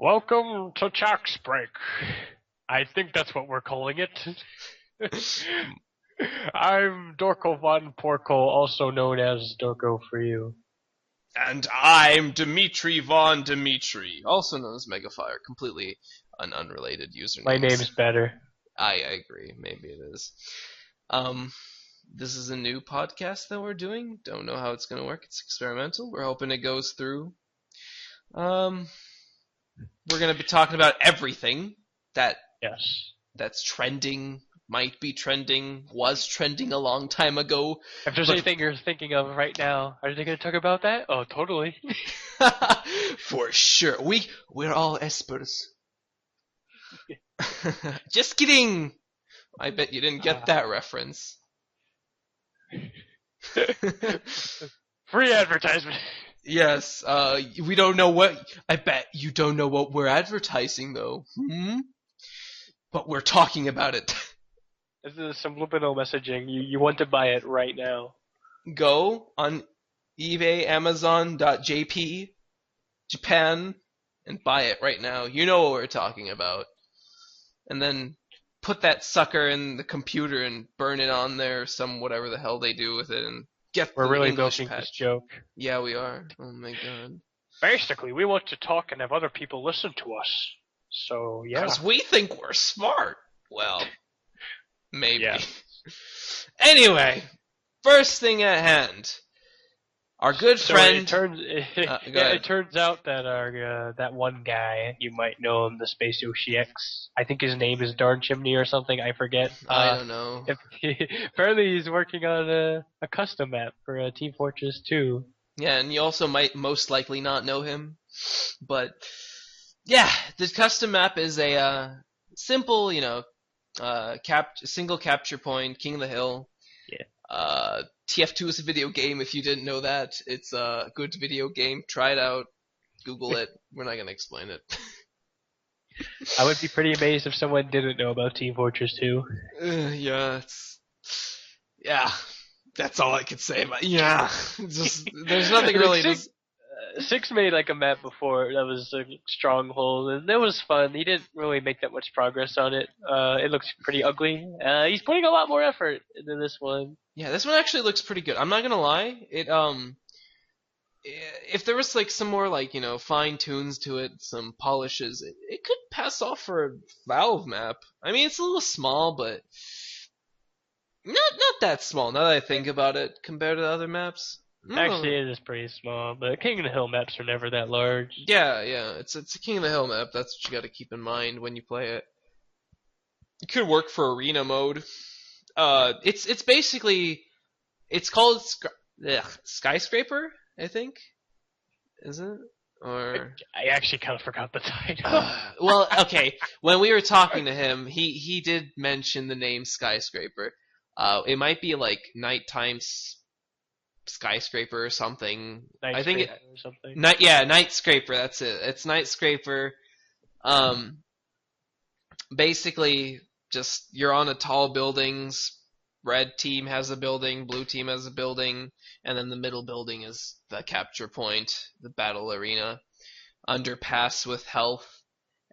Welcome to Chax Break. I think that's what we're calling it. I'm Dorko Porco, also known as Dorko For You. And I'm Dimitri Von Dimitri, also known as MegaFire, completely an unrelated username. My name's better. I agree, maybe it is. This is a new podcast that we're doing. Don't know how it's going to work. It's experimental. We're hoping it goes through. We're going to be talking about everything that's trending, might be trending, was trending a long time ago. If there's anything you're thinking of right now, are they going to talk about that? Oh, totally. For sure. We're all experts. Just kidding. I bet you didn't get that reference. Free advertisement. Yes, we don't know what... I bet you don't know what we're advertising, though. But we're talking about it. This is subliminal messaging. You want to buy it right now. Go on eBay, Amazon.jp, Japan, and buy it right now. You know what we're talking about. And then put that sucker in the computer and burn it on there, whatever the hell they do with it, and We're really English milking patch. this joke. Yeah, we are. Oh my god. Basically, we want to talk and have other people listen to us. So, yeah. Because we think we're smart. Well, maybe. Yeah. Anyway, first thing at hand. Our good friend... It turns out that that one guy, you might know him, the SpaceYoshiX. I think his name is Darn Chimney or something, I forget. I don't know. Apparently he's working on a custom map for Team Fortress 2. Yeah, and you also might most likely not know him. But, yeah, the custom map is a simple, single capture point, King of the Hill. Yeah. TF2 is a video game, if you didn't know that. It's a good video game. Try it out. Google it. We're not going to explain it. I would be pretty amazed if someone didn't know about Team Fortress 2. Yeah, that's all I could say about it. Yeah. There's nothing really... Six made like a map before that was a stronghold, and it was fun. He didn't really make that much progress on it. It looks pretty ugly. He's putting a lot more effort into this one. Yeah, this one actually looks pretty good. I'm not gonna lie. If there was like some more fine tunes to it, some polishes, it could pass off for a Valve map. I mean, it's a little small, but not that small. Now that I think about it, compared to the other maps. Actually, it is pretty small, but King of the Hill maps are never that large. Yeah, it's a King of the Hill map. That's what you got to keep in mind when you play it. It could work for arena mode. It's basically, it's called Skyscraper, I think, is it? Or I actually kind of forgot the title. Well, okay. When we were talking to him, he did mention the name Skyscraper. It might be like Nighttime Skyscraper or something. Night I think Scraper or something. Night Scraper. That's it. It's Night Scraper. Basically, just you're on a tall buildings. Red team has a building, blue team has a building, and then the middle building is the capture point, the battle arena. Underpass with health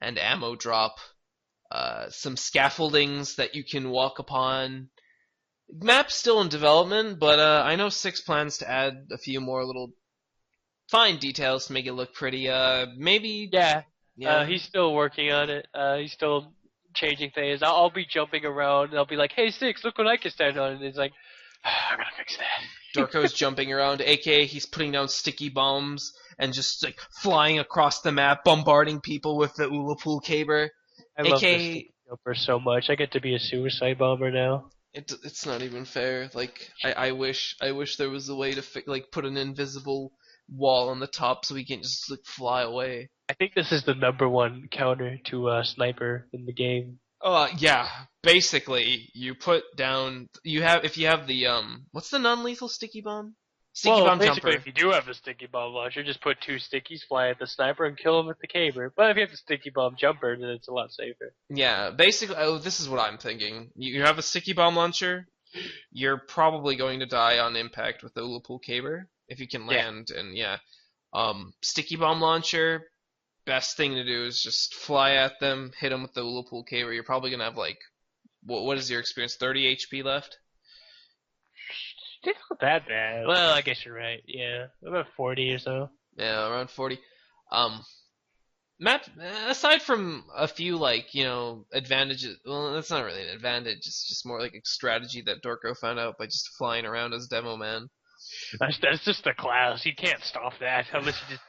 and ammo drop. Some scaffoldings that you can walk upon. Map's still in development, but I know Six plans to add a few more little fine details to make it look pretty. Maybe. Yeah. He's still working on it. He's still changing things. I'll be jumping around, and I'll be like, "Hey, Six, look what I can stand on." And he's like, "I'm gonna fix that." Dorko's jumping around, aka he's putting down sticky bombs and just like flying across the map, bombarding people with the Ula Pool caber. I love this sticky jumper so much. I get to be a suicide bomber now. It's not even fair. Like I wish there was a way to put an invisible wall on the top so we can just fly away. I think this is the #1 counter to sniper in the game. Yeah. Basically, you put down if you have the what's the non-lethal sticky bomb? Sticky bomb basically, jumper. if you do have a sticky bomb launcher, just put 2 stickies, fly at the sniper, and kill him with the caber. But if you have the sticky bomb jumper, then it's a lot safer. Yeah, basically, this is what I'm thinking. You have a sticky bomb launcher, you're probably going to die on impact with the Ula Pool caber if you can land, and sticky bomb launcher. best thing to do is just fly at them, hit them with the Whirlpool K, where you're probably gonna have like, what is your experience? 30 HP left. It's not that bad. Well, I guess you're right. Yeah, about 40 or so. Yeah, around 40. Um, Map, aside from a few like advantages, well, that's not really an advantage. It's just more like a strategy that Dorko found out by just flying around as Demo Man. That's just the class. You can't stop that unless you just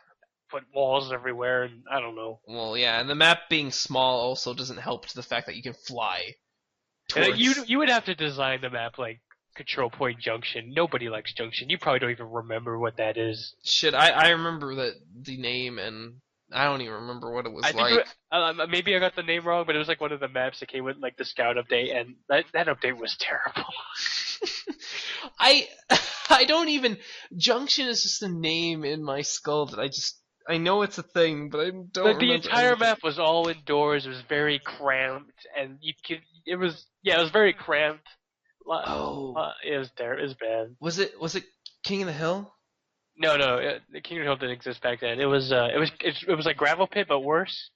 put walls everywhere. And I don't know. Well, yeah, and the map being small also doesn't help to the fact that you can fly. And you would have to design the map like Control Point Junction. Nobody likes Junction. You probably don't even remember what that is. Shit, I remember the name, and I don't even remember what it was like. Maybe I got the name wrong, but it was like one of the maps that came with like the Scout update, and that update was terrible. I don't even. Junction is just a name in my skull that I know it's a thing, but I don't remember. The entire map was all indoors. It was very cramped, and it was very cramped. It was there. It was bad. Was it King of the Hill? No, the King of the Hill didn't exist back then. It was like Gravel Pit, but worse.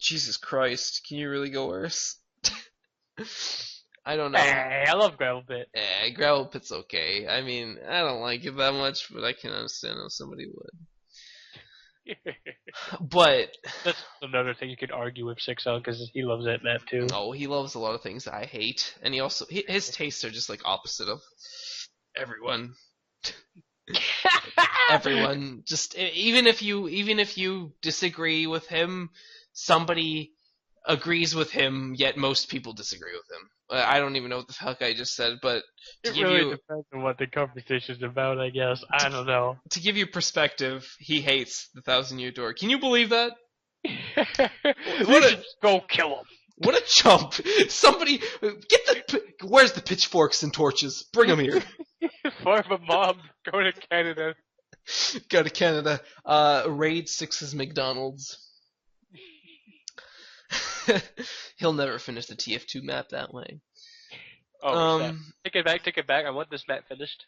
Jesus Christ, can you really go worse? I don't know. Hey, I love Gravel Pit. Gravel Pit's okay. I mean, I don't like it that much, but I can understand how somebody would. But that's another thing you could argue with Six on, because he loves that map too. Oh, he loves a lot of things that I hate, and his tastes are just like opposite of everyone. Everyone, just even if you disagree with him, somebody agrees with him, yet most people disagree with him. I don't even know what the fuck I just said, but it really depends on what the conversation's about, I guess. I don't know. To give you perspective, he hates the 1,000-Year Door. Can you believe that? Go kill him. What a chump! Somebody where's the pitchforks and torches? Bring them here. Form a mob. Go to Canada. Go to Canada. Raid 6's McDonald's. He'll never finish the TF2 map that way. Oh, take it back. I want this map finished.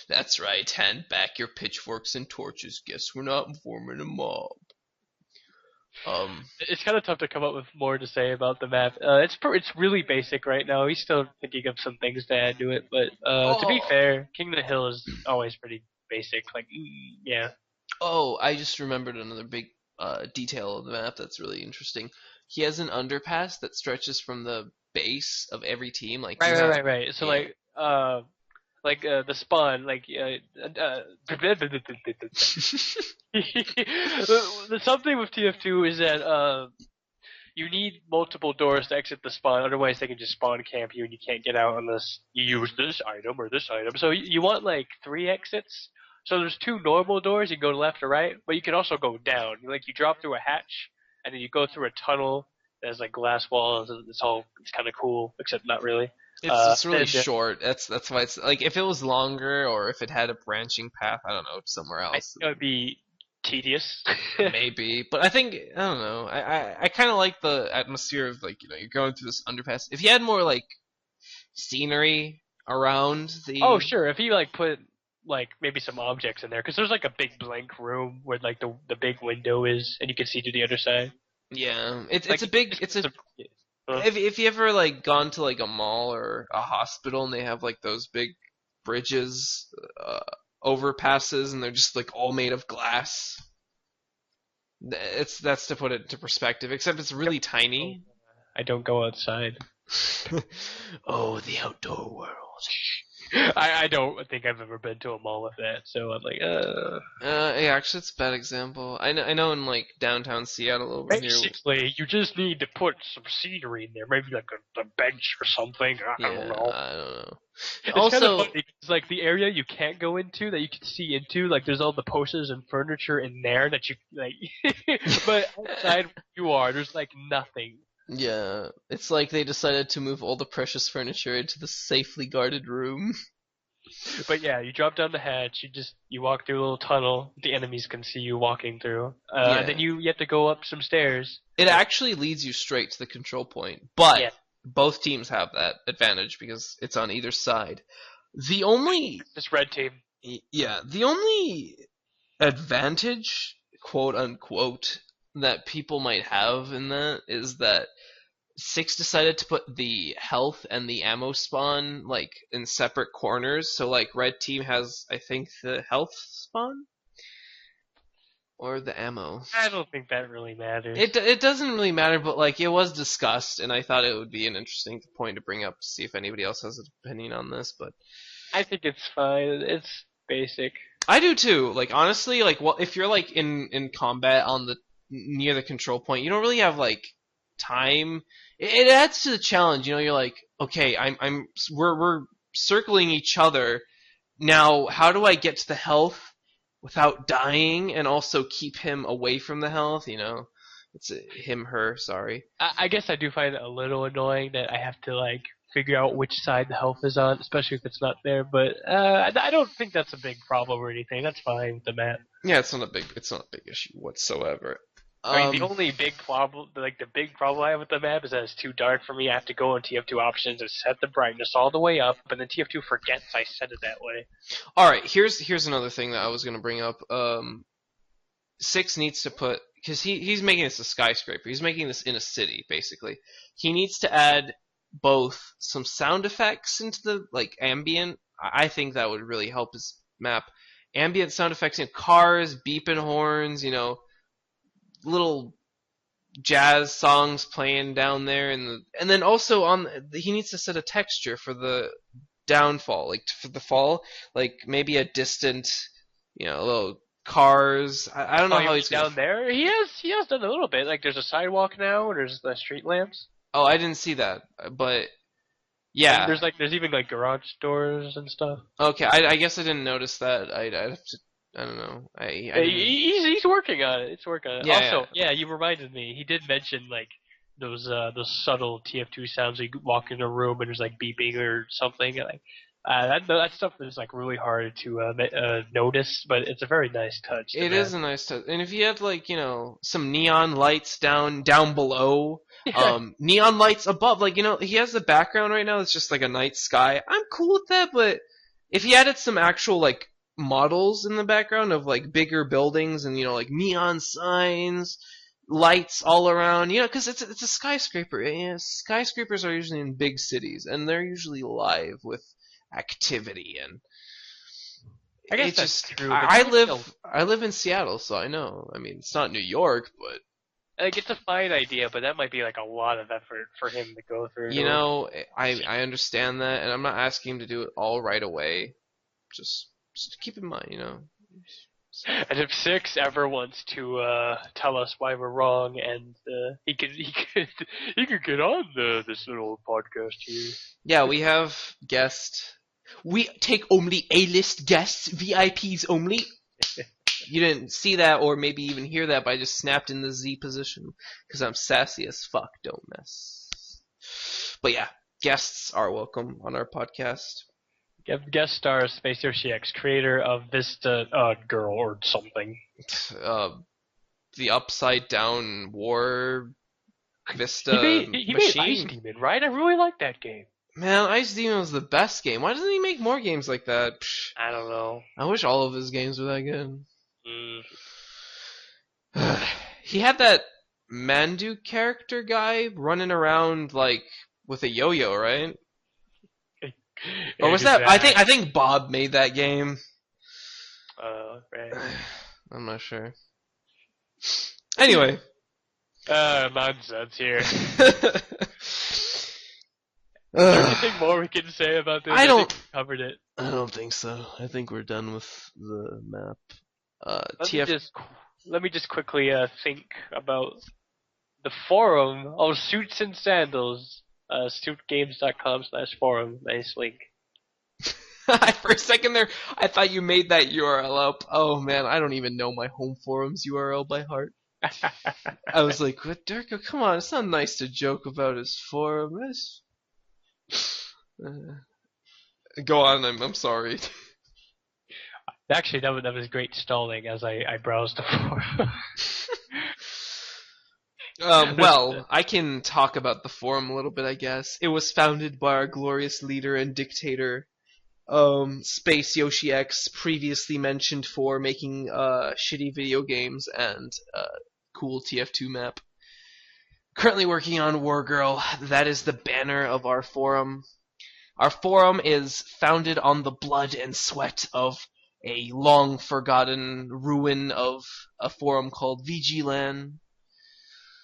That's right. Hand back your pitchforks and torches. Guess we're not forming a mob. It's kind of tough to come up with more to say about the map. It's really basic right now. He's still thinking of some things to add to it, but to be fair, King of the Hill is always pretty basic. Like, yeah. Oh, I just remembered another big detail of the map that's really interesting. He has an underpass that stretches from the base of every team. Like right. So yeah. The spawn, something with TF2 is that you need multiple doors to exit the spawn. Otherwise, they can just spawn camp you, and you can't get out unless you use this item or this item. So you want like 3 exits. So there's 2 normal doors. You can go left or right, but you can also go down. Like you drop through a hatch, and then you go through a tunnel. There's like glass walls. It's kind of cool, except not really. It's really short. That's why it's like if it was longer or if it had a branching path, I don't know, somewhere else. I think it would be tedious. Maybe, but I don't know. I kind of like the atmosphere of like you're going through this underpass. If you had more like scenery around the. Oh sure, if you like put like maybe some objects in there, because there's like a big blank room where like the big window is, and you can see to the other side. Yeah, If you ever like gone to like a mall or a hospital and they have like those big bridges, overpasses, and they're just like all made of glass. That's to put it into perspective. Except it's really tiny. I don't go outside. Oh, the outdoor world. I don't think I've ever been to a mall with that, so I'm like, Yeah, actually, it's a bad example. I know in like downtown Seattle over here. Basically, you just need to put some scenery in there, maybe like a bench or something. I don't know. It's also, kind of funny, it's like the area you can't go into that you can see into. Like, there's all the posters and furniture in there that you like, but outside where there's like nothing. Yeah, it's like they decided to move all the precious furniture into the safely guarded room. But yeah, you drop down the hatch, you walk through a little tunnel, the enemies can see you walking through, and then you have to go up some stairs. It actually leads you straight to the control point, but both teams have that advantage because it's on either side. This red team. Yeah, the only advantage quote unquote that people might have in that is that Six decided to put the health and the ammo spawn like in separate corners. So like red team has I think the health spawn or the ammo. I don't think that really matters. It doesn't really matter, but like it was discussed, and I thought it would be an interesting point to bring up to see if anybody else has an opinion on this. But I think it's fine. It's basic. I do too. Like honestly, like well, if you're like in combat on the near the control point, you don't really have like time. It adds to the challenge. You know, you're like, okay, we're circling each other. Now, how do I get to the health without dying and also keep him away from the health? You know, it's him, her. Sorry. I guess I do find it a little annoying that I have to like figure out which side the health is on, especially if it's not there. But I don't think that's a big problem or anything. That's fine with the map. Yeah, it's not a big issue whatsoever. I mean, the only big problem, like the big problem I have with the map is that it's too dark for me. I have to go in TF2 options and set the brightness all the way up, but then TF2 forgets I set it that way. All right, here's another thing that I was gonna bring up. Six needs to put because he's making this a skyscraper. He's making this in a city basically. He needs to add both some sound effects into the like ambient. I think that would really help his map. Ambient sound effects in cars, beeping horns, you know. Little jazz songs playing down there, and then also he needs to set a texture for the downfall, like for the fall, like maybe a distant, you know, little cars. I don't know how he's down there. He has done a little bit. Like there's a sidewalk now, and there's the street lamps. Oh, I didn't see that, but yeah, and there's even like garage doors and stuff. Okay, I guess I didn't notice that. I'd have to. I don't know. He's working on it. It's working on it. Yeah, also, yeah, you reminded me. He did mention like those subtle TF2 sounds. You walk in a room and there's like beeping or something. Like that stuff is like really hard to notice, but it's a very nice touch. It is a nice touch, and if you had like some neon lights down below, neon lights above, like he has the background right now. It's just like a night sky. I'm cool with that, but if he added some actual like models in the background of like bigger buildings and like neon signs, lights all around, because it's a skyscraper. Skyscrapers are usually in big cities and they're usually live with activity, and I guess that's true. I live in Seattle, so I know. I mean, it's not New York, but like it's a fine idea, but that might be like a lot of effort for him to go through. I understand that, and I'm not asking him to do it all right away. Just keep in mind, And if Six ever wants to tell us why we're wrong, and he could get on this little podcast here. Yeah, we have guests. We take only A-list guests, VIPs only. You didn't see that, or maybe even hear that, but I just snapped in the Z position because I'm sassy as fuck. Don't mess. But yeah, guests are welcome on our podcast. Guest star SpaceYoshiX, creator of Vista Girl or something. The Upside Down War Vista he made Ice Demon, right? I really like that game. Man, Ice Demon was the best game. Why doesn't he make more games like that? I don't know. I wish all of his games were that good. He had that Mandu character guy running around like with a yo-yo, right? Or was that? I think Bob made that game. Right. I'm not sure. Anyway. Nonsense here. Is there anything more we can say about this? I think we covered it. I don't think so. I think we're done with the map. Let me just quickly think about the forum. Oh, Suits and Sandals. Suitgames.com/forum. Nice link. For a second there, I thought you made that URL up. Oh man, I don't even know my home forum's URL by heart. I was like, what, Dorko, come on, it's not nice to joke about his forum. Go on, I'm sorry. Actually, that was great stalling as I browsed the forum. Well, I can talk about the forum a little bit, I guess. It was founded by our glorious leader and dictator, SpaceYoshiX, previously mentioned for making shitty video games and cool TF2 map. Currently working on Wargirl. That is the banner of our forum. Our forum is founded on the blood and sweat of a long forgotten ruin of a forum called VGLAN.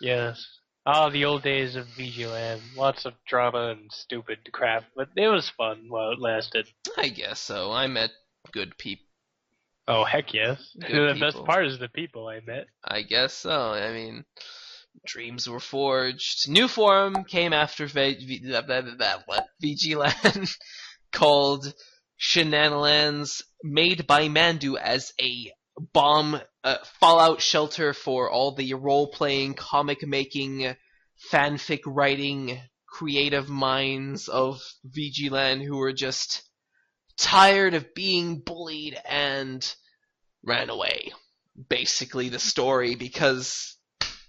Yes. Oh, the old days of VGLAN. Lots of drama and stupid crap, but it was fun while it lasted. I guess so. I met good people. Oh, heck yes. Good The best people. part is the people I met. I guess so. I mean, dreams were forged. New forum came after VGLAN called Shenanigans, made by Mandu as a bomb fallout shelter for all the role-playing, comic-making, fanfic-writing, creative minds of VGLAN who were just tired of being bullied and ran away. Basically the story, because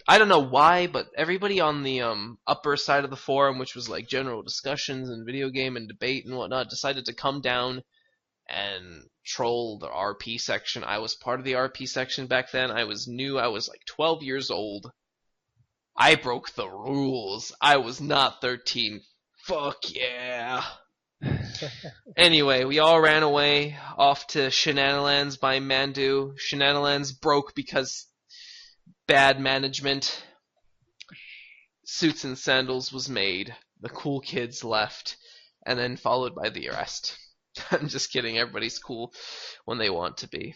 I don't know why, but everybody on the upper side of the forum, which was like general discussions and video game and debate and whatnot, decided to come down and troll the RP section. I was part of the RP section back then. I was new. I was like 12 years old. I broke the rules. I was not 13. Fuck yeah. Anyway, we all ran away off to Shenanigans by Mandu. Shenanigans broke because bad management. Suits&Sandals was made. The cool kids left, and then followed by the arrest. I'm just kidding. Everybody's cool when they want to be.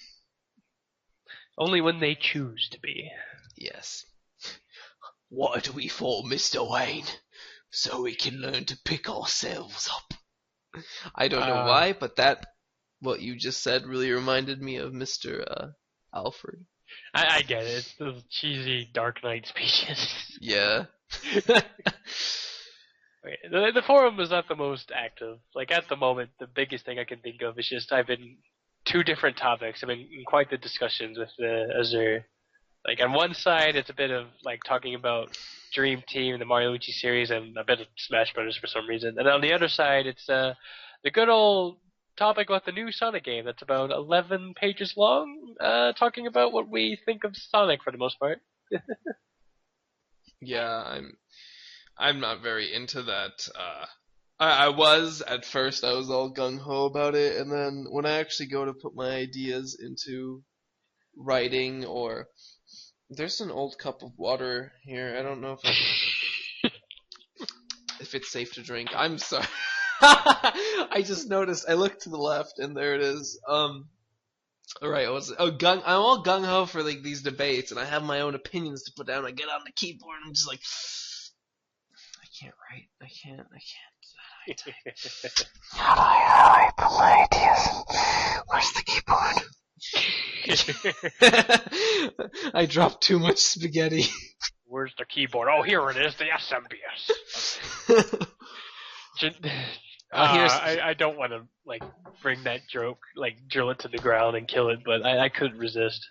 Only when they choose to be. Yes. What are we for, Mr. Wayne? So we can learn to pick ourselves up. I don't know why, but what you just said really reminded me of Mr. Alfred. I get it. It's those cheesy Dark Knight speeches. Yeah. Okay, the forum is not the most active. Like, at the moment, the biggest thing I can think of is just I've been two different topics. I've been in quite the discussions with the Azure. Like, on one side, it's a bit of, like, talking about Dream Team, the Mario Luigi series, and a bit of Smash Brothers for some reason. And on the other side, it's the good old topic about the new Sonic game that's about 11 pages long, talking about what we think of Sonic for the most part. Yeah, I'm not very into that. I was at first. I was all gung ho about it, and then when I actually go to put my ideas into writing, or there's an old cup of water here. I don't know if it's safe to drink. I'm sorry. I just noticed. I looked to the left, and there it is. Alright, I'm all gung ho for like these debates, and I have my own opinions to put down. I get on the keyboard, and I'm just like, I can't write. I can't. How do I put my ideas? Where's the keyboard? I dropped too much spaghetti. Where's the keyboard? Oh, here it is, the SMBS. I don't want to like bring that joke, like drill it to the ground and kill it, but I couldn't resist.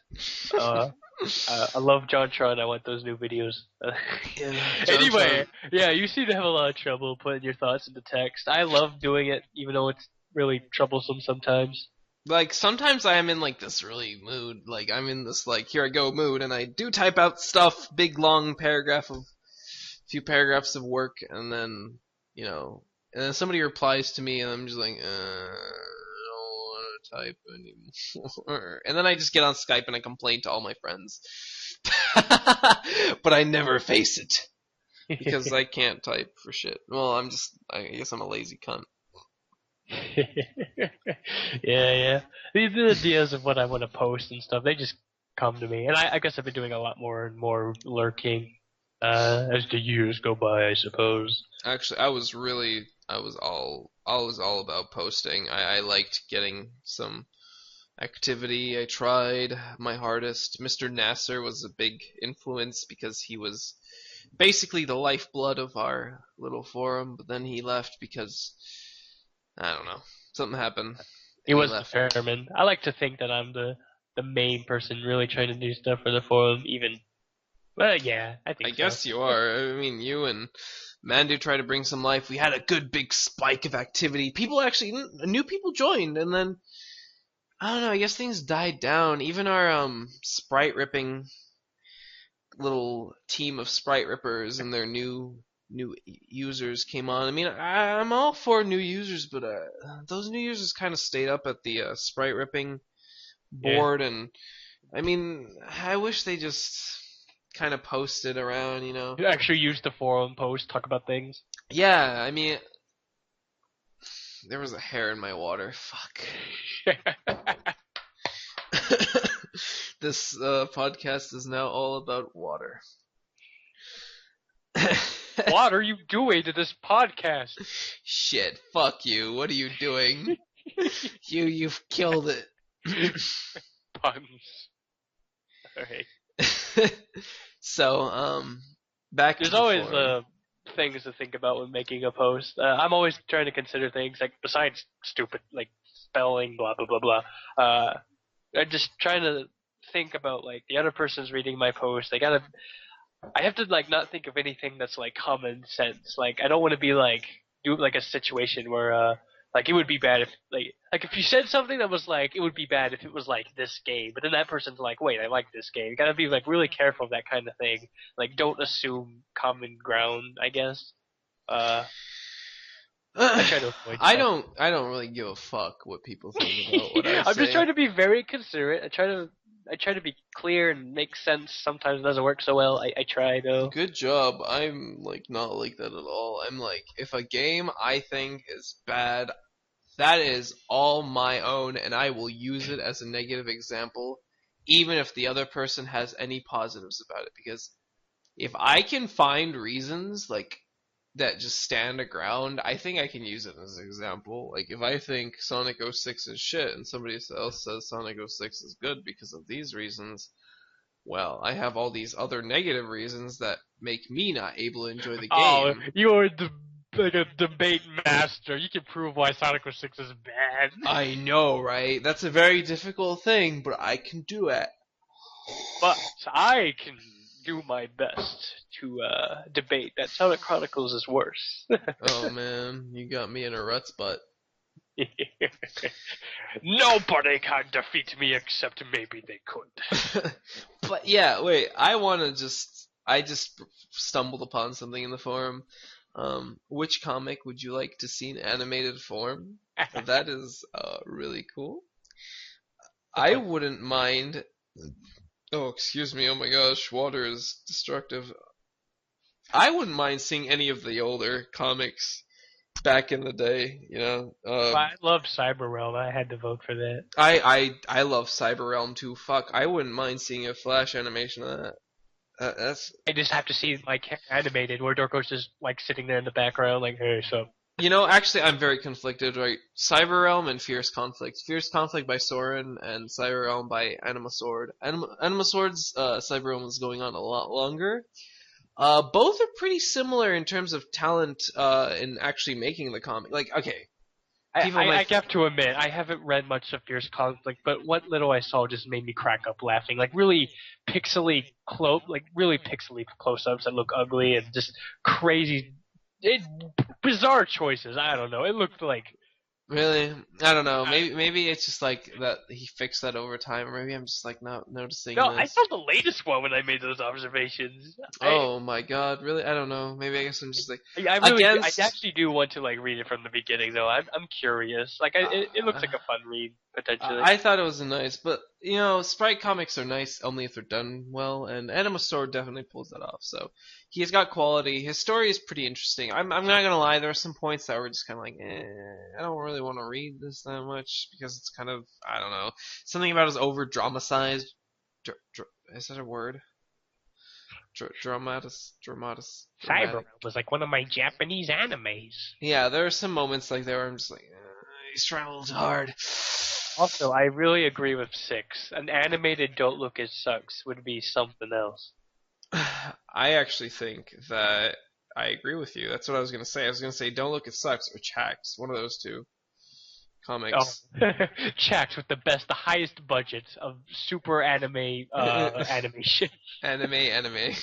I love JonTron. I want those new videos. Anyway, yeah, you seem to have a lot of trouble putting your thoughts into text. I love doing it, even though it's really troublesome sometimes. Like, sometimes I am in, like, this really mood. Like, I'm in this, like, here I go mood, and I do type out stuff, big, long few paragraphs of work, and then, you know, and then somebody replies to me, and I'm just like, I don't want to type anymore. And then I just get on Skype and I complain to all my friends. But I never face it. Because I can't type for shit. Well, I guess I'm a lazy cunt. yeah. The ideas of what I want to post and stuff, they just come to me. And I guess I've been doing a lot more and more lurking as the years go by, I suppose. Actually, I was all about posting. I liked getting some activity. I tried my hardest. Mr. Nasser was a big influence because he was basically the lifeblood of our little forum, but then he left because, I don't know, something happened. He was determined. I like to think that I'm the main person really trying to do stuff for the forum, even. Well, yeah, I think I guess you are. I mean, you and Mandu tried to bring some life. We had a good big spike of activity. People actually, new people joined, and then I don't know. I guess things died down. Even our sprite ripping little team of sprite rippers and their new users came on. I mean, I'm all for new users, but those new users kind of stayed up at the sprite ripping board, and I mean, I wish they just kind of posted around, you know. You actually use the forum post, talk about things. Yeah, I mean, there was a hair in my water. Fuck. This podcast is now all about water. What are you doing to this podcast? Shit, fuck you. What are you doing? You've killed it. Puns. Alright. So, back There's to the always forum. things to think about when making a post. I'm always trying to consider things, like, besides stupid, like, spelling, blah, blah, blah, blah. I'm just trying to think about, like, the other person's reading my post. I have to, like, not think of anything that's, like, common sense. Like, I don't want to be, like, do, like, a situation where, like, it would be bad if, like, if you said something that was, like, it would be bad if it was, like, this game, but then that person's like, wait, I like this game. You gotta be, like, really careful of that kind of thing. Like, don't assume common ground, I guess. I try to avoid I that. don't really give a fuck what people think about what I I'm say. just trying to be very considerate. I try to be clear and make sense. Sometimes it doesn't work so well. I try though. Good job. I'm like not like that at all. I'm like, if a game I think is bad, that is all my own, and I will use it as a negative example, even if the other person has any positives about it. Because if I can find reasons like that just stand a ground, I think I can use it as an example. Like if I think Sonic 06 is shit and somebody else says Sonic 06 is good because of these reasons, well, I have all these other negative reasons that make me not able to enjoy the game. Oh, you're like a debate master. You can prove why Sonic 06 is bad. I know, right? That's a very difficult thing, but I can do it. But I can do my best to debate that Sonic Chronicles is worse. Oh man, you got me in a rut's butt. Nobody can defeat me except maybe they could. But yeah, wait, I just stumbled upon something in the forum. Which comic would you like to see in animated form? That is really cool. I wouldn't mind. Oh, excuse me. Oh my gosh, water is destructive. I wouldn't mind seeing any of the older comics back in the day. You know, I loved Cyber Realm. I had to vote for that. I love Cyber Realm too. Fuck, I wouldn't mind seeing a flash animation of that. That's. I just have to see like animated where Dorko's just like sitting there in the background, like, hey, so. You know, actually, I'm very conflicted, right? Cyber Realm and Fierce Conflict. Fierce Conflict by Soren and Cyber Realm by Anima Sword. Anima Sword's Cyber Realm is going on a lot longer. Both are pretty similar in terms of talent in actually making the comic. Like, okay. I have to admit, I haven't read much of Fierce Conflict, but what little I saw just made me crack up laughing. Like really pixely close-ups that look ugly and just crazy, bizarre choices. I don't know. It looked like. Really? I don't know. Maybe it's just like that he fixed that over time, or maybe I'm just like not noticing No, this. I saw the latest one when I made those observations. Oh my god, really? I don't know. Maybe I guess I'm just like I actually do want to like read it from the beginning though. I'm curious. Like it looks like a fun read potentially. I thought it was nice, but you know, sprite comics are nice only if they're done well, and Anima Sword definitely pulls that off. So he's got quality. His story is pretty interesting. I'm not gonna lie, there are some points that were just kind of like, I don't really want to read this that much because it's kind of, I don't know, something about his over dramatized. Is that a word? Dramatis. Cyber was like one of my Japanese animes. Yeah, there are some moments like there where I'm just like, he's travels hard. Also, I really agree with 6. An animated Don't Look It Sucks would be something else. I actually think that I agree with you. That's what I was going to say. I was going to say Don't Look It Sucks or Chax. One of those two comics. Oh. Chax with the highest budget of super anime animation. Anime.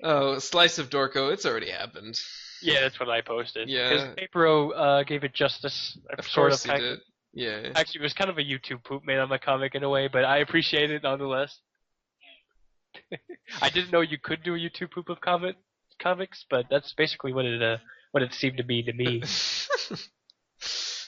Oh, Slice of Dorko, it's already happened. Yeah, that's what I posted. Because Yeah, Papero gave it justice, of sort of, course he kind of. did. Yeah. Actually, it was kind of a YouTube poop made on my comic in a way, but I appreciate it nonetheless. I didn't know you could do a YouTube poop of comics, but that's basically what it seemed to be to me.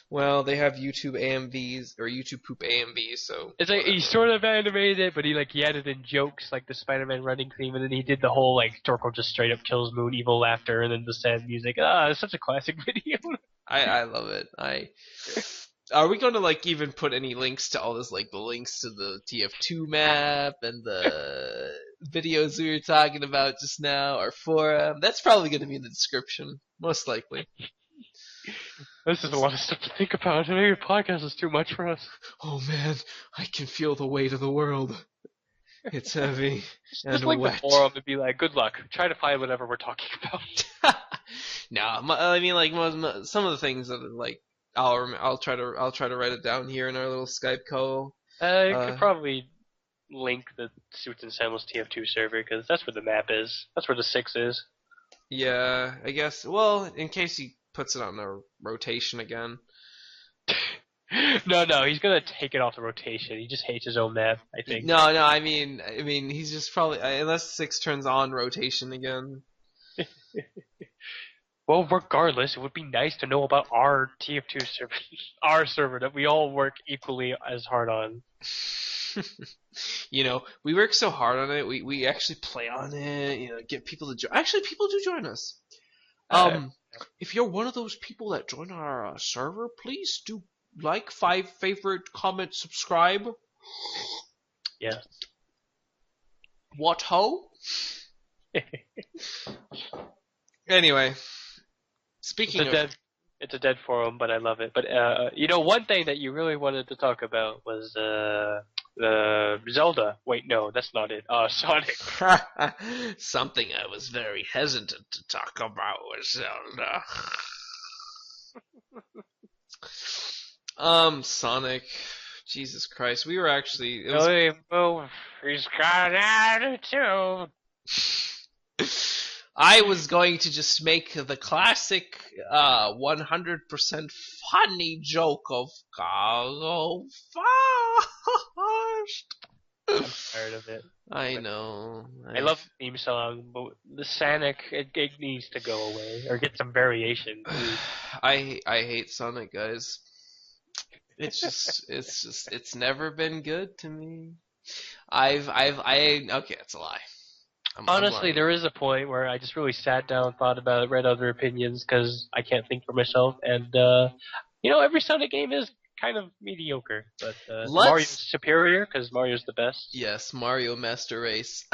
Well, they have YouTube AMVs or YouTube poop AMVs, so It's like he sort of animated it, but he added in jokes like the Spider-Man running theme, and then he did the whole like Torkoal just straight up kills Moon, evil laughter, and then the sad music. It's such a classic video. I love it. Are we going to like even put any links to all this, like the links to the TF2 map and the videos we were talking about just now, or forum? That's probably going to be in the description, most likely. This is a lot of stuff to think about. Maybe a podcast is too much for us. Oh man, I can feel the weight of the world. It's heavy and Just link wet. the forum and be like, good luck. Try to find whatever we're talking about. No, I mean like some of the things that like I'll try to write it down here in our little Skype call. You could probably link the Suits&Sandals TF2 server, because that's where the map is. That's where the 6 is. Yeah, I guess. Well, in case he puts it on a rotation again. No, he's gonna take it off the rotation. He just hates his own map, I think. No, I mean he's just probably unless 6 turns on rotation again. Well, regardless, it would be nice to know about our TF2 server, our server that we all work equally as hard on. You know, we work so hard on it. We actually play on it. You know, get people to join. Actually, people do join us. If you're one of those people that join our server, please do like, favorite, comment, subscribe. Yeah. What ho? Anyway, speaking of... It's a dead forum, but I love it. But, one thing that you really wanted to talk about was, Zelda. Wait, no, that's not it. Sonic. Something I was very hesitant to talk about was Zelda. Sonic. Jesus Christ. We were actually... He's got attitude. I was going to just make the classic 100% funny joke of go fast. I'm tired of it. I know. I love the theme song, but the Sonic, it needs to go away or get some variation. I hate Sonic, guys. It's never been good to me. Okay, that's a lie. Honestly, there is a point where I just really sat down, thought about it, read other opinions, because I can't think for myself, and, every Sonic game is kind of mediocre, but Mario's superior, because Mario's the best. Yes, Mario Master Race.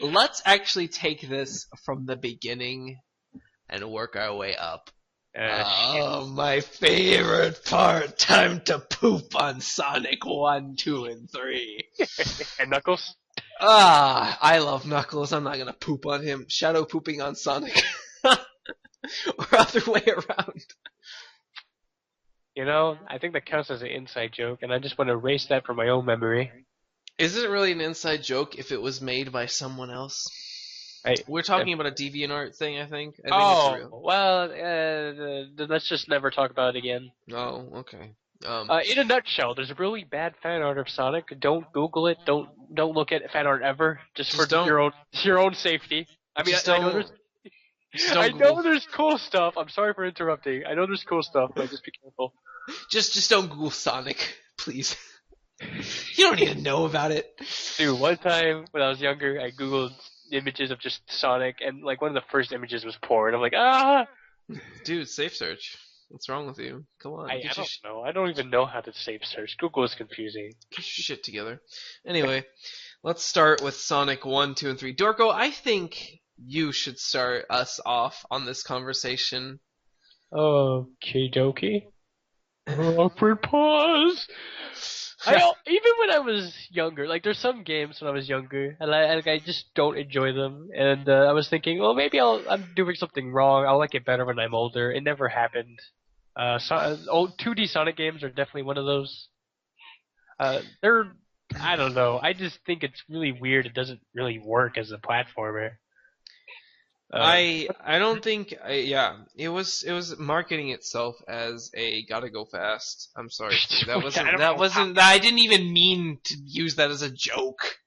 Let's actually take this from the beginning and work our way up. My favorite part, time to poop on Sonic 1, 2, and 3. And Knuckles? I love Knuckles. I'm not gonna poop on him. Shadow pooping on Sonic. Or other way around. I think that counts as an inside joke, and I just want to erase that from my own memory. Is it really an inside joke if it was made by someone else? We're talking about a DeviantArt thing, I think. I think it's real. Well, let's just never talk about it again. Oh, okay. In a nutshell, there's a really bad fan art of Sonic. Don't Google it. Don't look at fan art ever. Just for your own safety. I mean, I know there's cool stuff. I'm sorry for interrupting. I know there's cool stuff, but just be careful. Just don't Google Sonic, please. You don't need to know about it. Dude, one time when I was younger, I Googled images of just Sonic, and like one of the first images was porn. I'm like, ah! Dude, safe search. What's wrong with you? Come on. I don't know. I don't even know how to safe search. Google is confusing. Get your shit together. Anyway, let's start with Sonic 1, 2, and 3. Dorko, I think you should start us off on this conversation. Okie dokie. Awkward pause. Even when I was younger, like there's some games when I was younger, and I just don't enjoy them. And I was thinking, well, maybe I'm doing something wrong. I'll like it better when I'm older. It never happened. Old 2D Sonic games are definitely one of those. They're I don't know. I just think it's really weird. It doesn't really work as a platformer. I don't think yeah, it was marketing itself as a gotta go fast. I'm sorry, Stu. That Which I wasn't don't that know wasn't I didn't even mean to use that as a joke.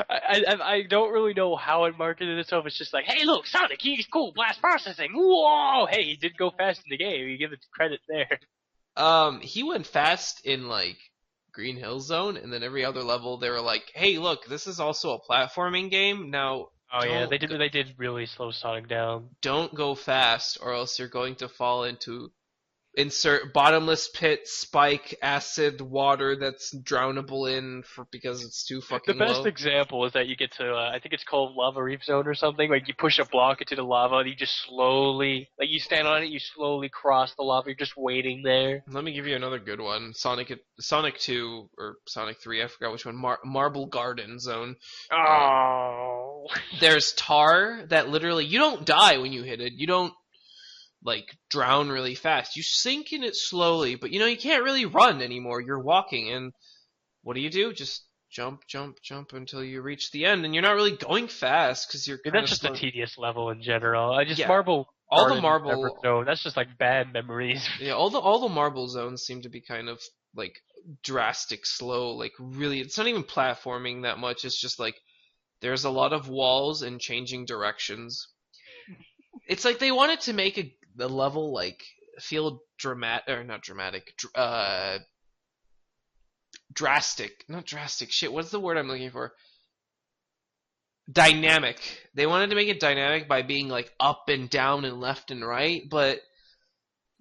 I don't really know how it marketed itself. It's just like, hey, look, Sonic, he's cool, blast processing. Whoa, hey, he did go fast in the game. You give it credit there. He went fast in like Green Hill Zone, and then every other level they were like, "Hey, look, this is also a platforming game. Now, Oh yeah, don't they did really slow Sonic down. don't go fast, or else you're going to fall into insert bottomless pit, spike, acid, water that's drownable in for because it's too The fucking best low." example is that you get to, I think it's called Lava Reef Zone or something. Like you push a block into the lava, and you just slowly, like you stand on it, you slowly cross the lava. You're just waiting there. Let me give you another good one. Sonic 2 or Sonic 3, I forgot which one. Marble Garden Zone. Oh. There's tar that literally you don't die when you hit it. You don't like drown really fast. You sink in it slowly, but you can't really run anymore. You're walking, and what do? Just jump, jump, jump until you reach the end, and you're not really going fast because you're kind of That's just slow. a tedious level in general. I just Yeah, Marble all the Garden, Pepper marble, Zone. That's just like bad memories. yeah, all the marble zones seem to be kind of like drastic, slow, like really. It's not even platforming that much. It's just like there's a lot of walls and changing directions. It's like they wanted to make the level like feel dramatic or not dramatic, drastic, not drastic. Shit, what's the word I'm looking for? Dynamic. They wanted to make it dynamic by being like up and down and left and right, but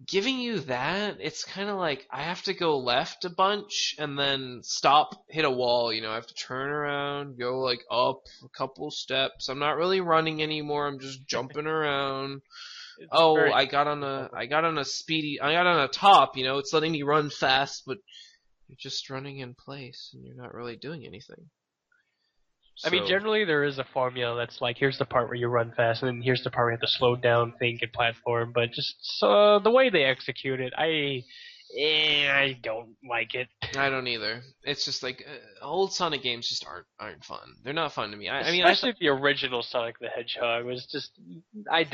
giving you that, it's kind of like I have to go left a bunch and then stop, hit a wall. I have to turn around, go like up a couple steps. I'm not really running anymore. I'm just jumping around. Oh, I got on a top. It's letting me run fast, but you're just running in place and you're not really doing anything. I mean, generally there is a formula that's like, here's the part where you run fast, and then here's the part where you have to slow down, think, and platform. But just the way they execute it, I don't like it. I don't either. It's just like old Sonic games just aren't fun. They're not fun to me. I mean, especially the original Sonic the Hedgehog was just, I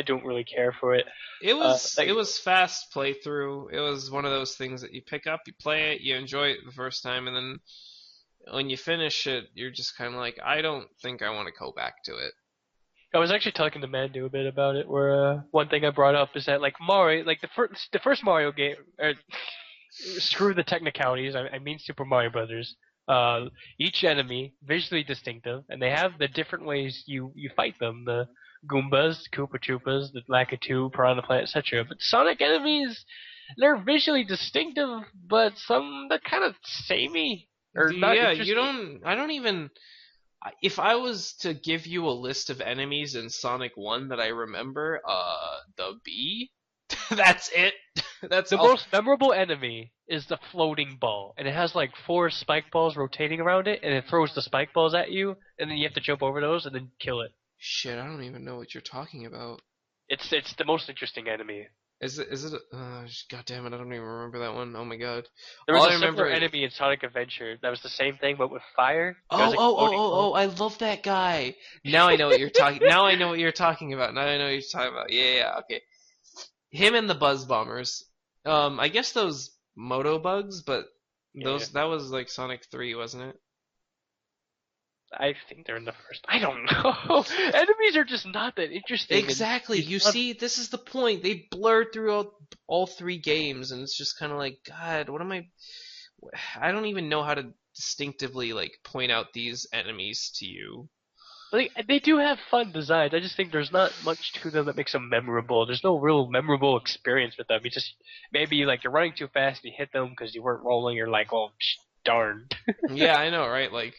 don't really care for it. It was fast playthrough. It was one of those things that you pick up, you play it, you enjoy it the first time, and then when you finish it, you're just kind of like, I don't think I want to go back to it. I was actually talking to Mandu a bit about it, where one thing I brought up is that like Mario, like the first Mario game, screw the technicalities. I mean Super Mario Brothers. Each enemy visually distinctive, and they have the different ways you fight them. The Goombas, Koopa Troopas, the Lakitu, Piranha Plant, etc. But Sonic enemies, they're visually distinctive, but some they're kind of samey. Yeah, I don't even. If I was to give you a list of enemies in Sonic 1 that I remember, the bee, that's it. That's the most memorable enemy is the floating ball, and it has like 4 spike balls rotating around it, and it throws the spike balls at you, and then you have to jump over those and then kill it. Shit, I don't even know what you're talking about. It's the most interesting enemy. Is it? God damn it! I don't even remember that one. Oh my god! There was a similar enemy in Sonic Adventure that was the same thing, but with fire. I love that guy. Now I know what you're talking. Now I know what you're talking about. Now I know what you're talking about. Yeah, okay. Him and the Buzz Bombers. I guess those Moto Bugs, but that was like Sonic 3, wasn't it? I think they're in the first. I don't know. Enemies are just not that interesting. Exactly. You see, this is the point. They blurred through all 3 games, and it's just kind of like, God, what am I? I don't even know how to distinctively like point out these enemies to you. Like, they do have fun designs. I just think there's not much to them that makes them memorable. There's no real memorable experience with them. You just maybe like you're running too fast, and you hit them because you weren't rolling. You're like, oh. Darn. Yeah, I know, right? Like,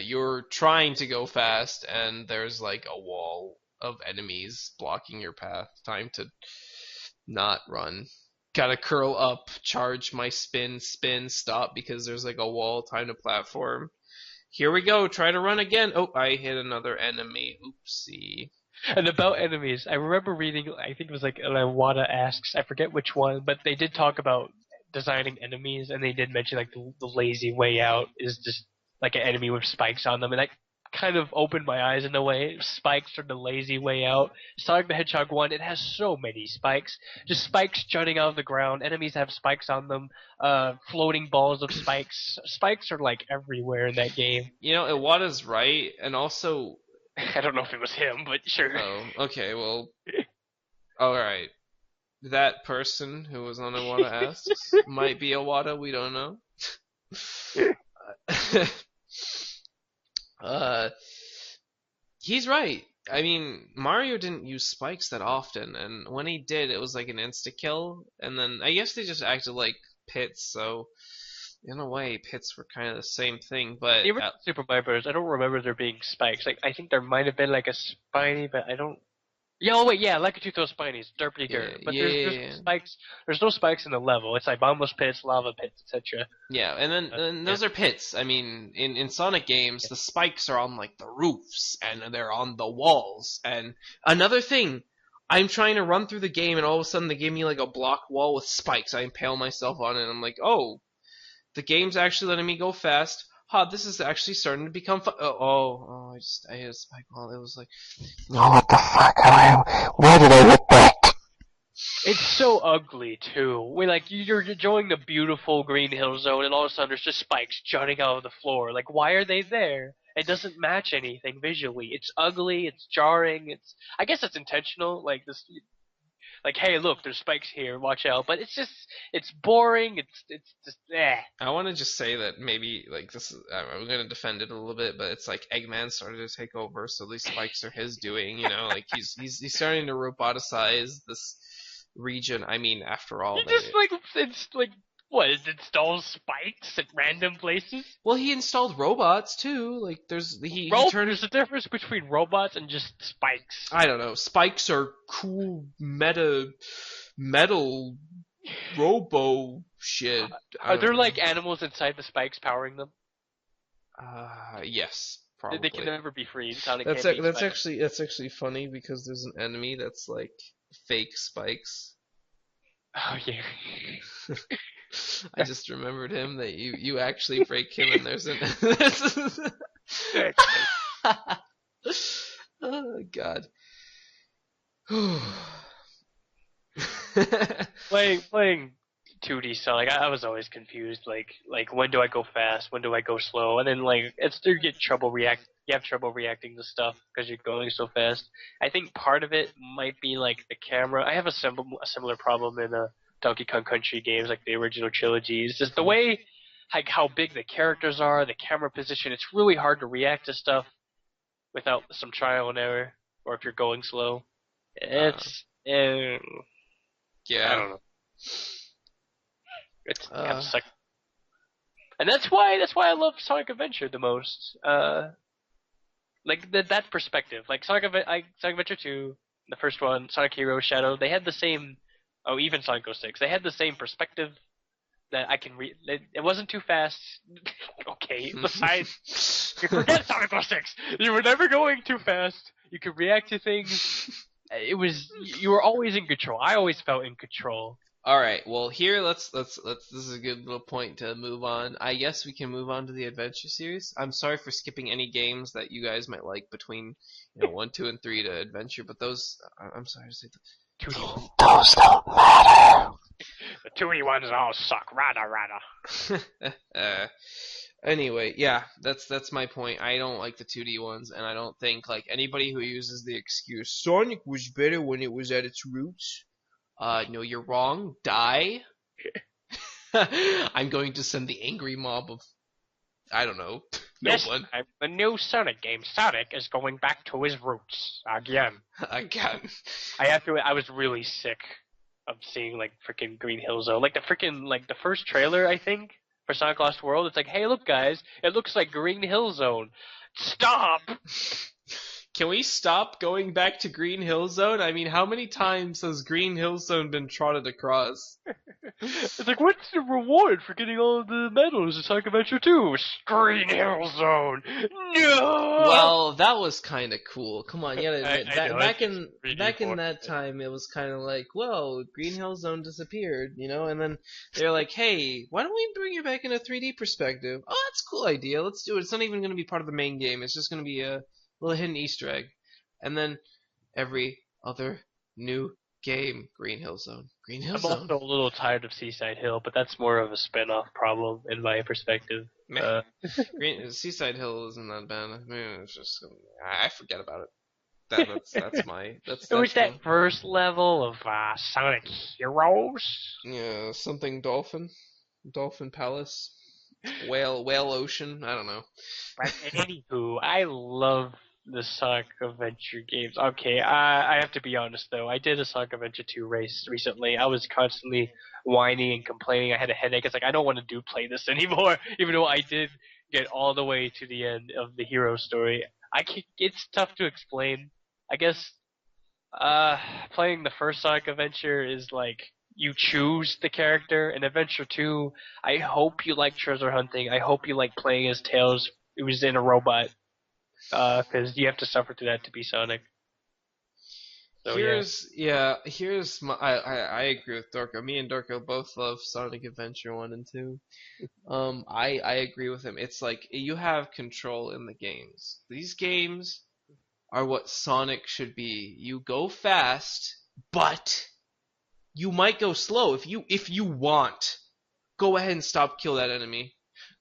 you're trying to go fast, and there's like a wall of enemies blocking your path. Time to not run. Gotta curl up, charge my spin, stop because there's like a wall. Time to platform. Here we go. Try to run again. Oh, I hit another enemy. Oopsie. And about enemies, I remember reading. I think it was like Iwata Asks. I forget which one, but they did talk about designing enemies, and they did mention like the lazy way out is just like an enemy with spikes on them, and that kind of opened my eyes in a way. Spikes are the lazy way out. Sonic the Hedgehog 1, it has so many spikes. Just spikes jutting out of the ground. Enemies have spikes on them. Floating balls of spikes. Spikes are like everywhere in that game. You know, Iwata's right, and also... I don't know if it was him, but sure. Oh, okay, well... Alright. That person who was on Iwata asks might be Iwata, we don't know. He's right. I mean, Mario didn't use spikes that often, and when he did, it was like an insta-kill, and then I guess they just acted like pits, so in a way, pits were kind of the same thing, but... The original Super Mario Bros., I don't remember there being spikes. Like, I think there might have been like a spiny, but I don't... Yeah, oh wait, yeah, like a those spinies, they're pretty good. But there's no spikes. There's no spikes in the level. It's like bottomless pits, lava pits, etc. Yeah, and then those are pits. I mean, in Sonic games, the spikes are on like the roofs and they're on the walls. And another thing, I'm trying to run through the game, and all of a sudden they give me like a block wall with spikes. I impale myself on it, and I'm like, oh, the game's actually letting me go fast. This is actually starting to become fun. I hit a spike wall. It was like, oh, what the fuck? Where did I look back? It's so ugly too. You're enjoying the beautiful green hill zone, and all of a sudden there's just spikes jutting out of the floor. Like, why are they there? It doesn't match anything visually. It's ugly. It's jarring. I guess it's intentional. Like this. Like, hey, look, there's spikes here, watch out. But it's boring, it's just, eh. I want to just say that maybe, like, this is, I'm going to defend it a little bit, but it's like Eggman started to take over, so these spikes are his doing, you know? Like, he's starting to roboticize this region. I mean, after all... It installs spikes at random places? Well, he installed robots, too. Like, there's the difference between robots and just spikes. I don't know. Spikes are cool metal robo shit. Are there, like, animals inside the spikes powering them? Yes, probably. They can never be freed. That's actually funny, because there's an enemy that's, like, fake spikes. Oh, yeah. I just remembered him, that you actually break him, and there's an... Oh, God. Playing 2D Sonic, I was always confused. Like when do I go fast? When do I go slow? And then you have trouble reacting to stuff because you're going so fast. I think part of it might be like the camera. I have a similar problem in Donkey Kong Country games, like the original trilogies. Just the way, like how big the characters are, the camera position. It's really hard to react to stuff without some trial and error, or if you're going slow. It's yeah. I don't know. It's kind of suck. And that's why I love Sonic Adventure the most. Like that perspective. Like Sonic Adventure 2, the first one, Sonic Heroes Shadow, they had the same. Oh, even Sonic 06, they had the same perspective that I can it wasn't too fast. Okay, besides, forget Sonic 06. You were never going too fast. You could react to things. You were always in control. I always felt in control. All right. Well, here let's. This is a good little point to move on. I guess we can move on to the adventure series. I'm sorry for skipping any games that you guys might like between 1, 2, and 3 to adventure, but those I'm sorry to say. Those don't matter. The 2D ones all suck. Rada. Anyway, yeah, that's my point. I don't like the 2D ones, and I don't think like anybody who uses the excuse Sonic was better when it was at its roots. No, you're wrong. Die. I'm going to send the angry mob of I don't know. No one. The new Sonic game. Sonic is going back to his roots again. Again. I was really sick of seeing like freaking Green Hill Zone. Like the first trailer, I think, for Sonic Lost World. It's like, hey, look, guys, it looks like Green Hill Zone. Stop. Can we stop going back to Green Hill Zone? I mean, how many times has Green Hill Zone been trotted across? It's like, what's the reward for getting all the medals in Sonic Adventure 2? Green Hill Zone. No. Well, that was kind of cool. Come on, you gotta admit, I know, back it's in really back in important. that time, it was kind of like, whoa, Green Hill Zone disappeared, and then they're like, hey, why don't we bring it back in a 3D perspective? Oh, that's a cool idea. Let's do it. It's not even going to be part of the main game. It's just going to be a little hidden Easter egg. And then every other new game, Green Hill Zone. Green Hill I'm Zone. also a little tired of Seaside Hill, but that's more of a spin-off problem in my perspective. Seaside Hill isn't that bad. I mean, it's just I forget about it. That's my that's. It was that's that first level of Sonic Heroes. Yeah, something Dolphin Palace, Whale Ocean. I don't know. But anywho, I love the Sonic Adventure games. Okay, I have to be honest though. I did a Sonic Adventure 2 race recently. I was constantly whining and complaining. I had a headache. It's like I don't want to play this anymore. Even though I did get all the way to the end of the hero story, it's tough to explain. I guess playing the first Sonic Adventure is like you choose the character. In Adventure 2, I hope you like treasure hunting. I hope you like playing as Tails, who's in a robot, because you have to suffer through that to be Sonic. So, here's my I agree with Dorko. Me and Dorko both love Sonic Adventure 1 and 2. I agree with him. It's like you have control in the games. These games are what Sonic should be. You go fast, but you might go slow if you want. Go ahead and kill that enemy.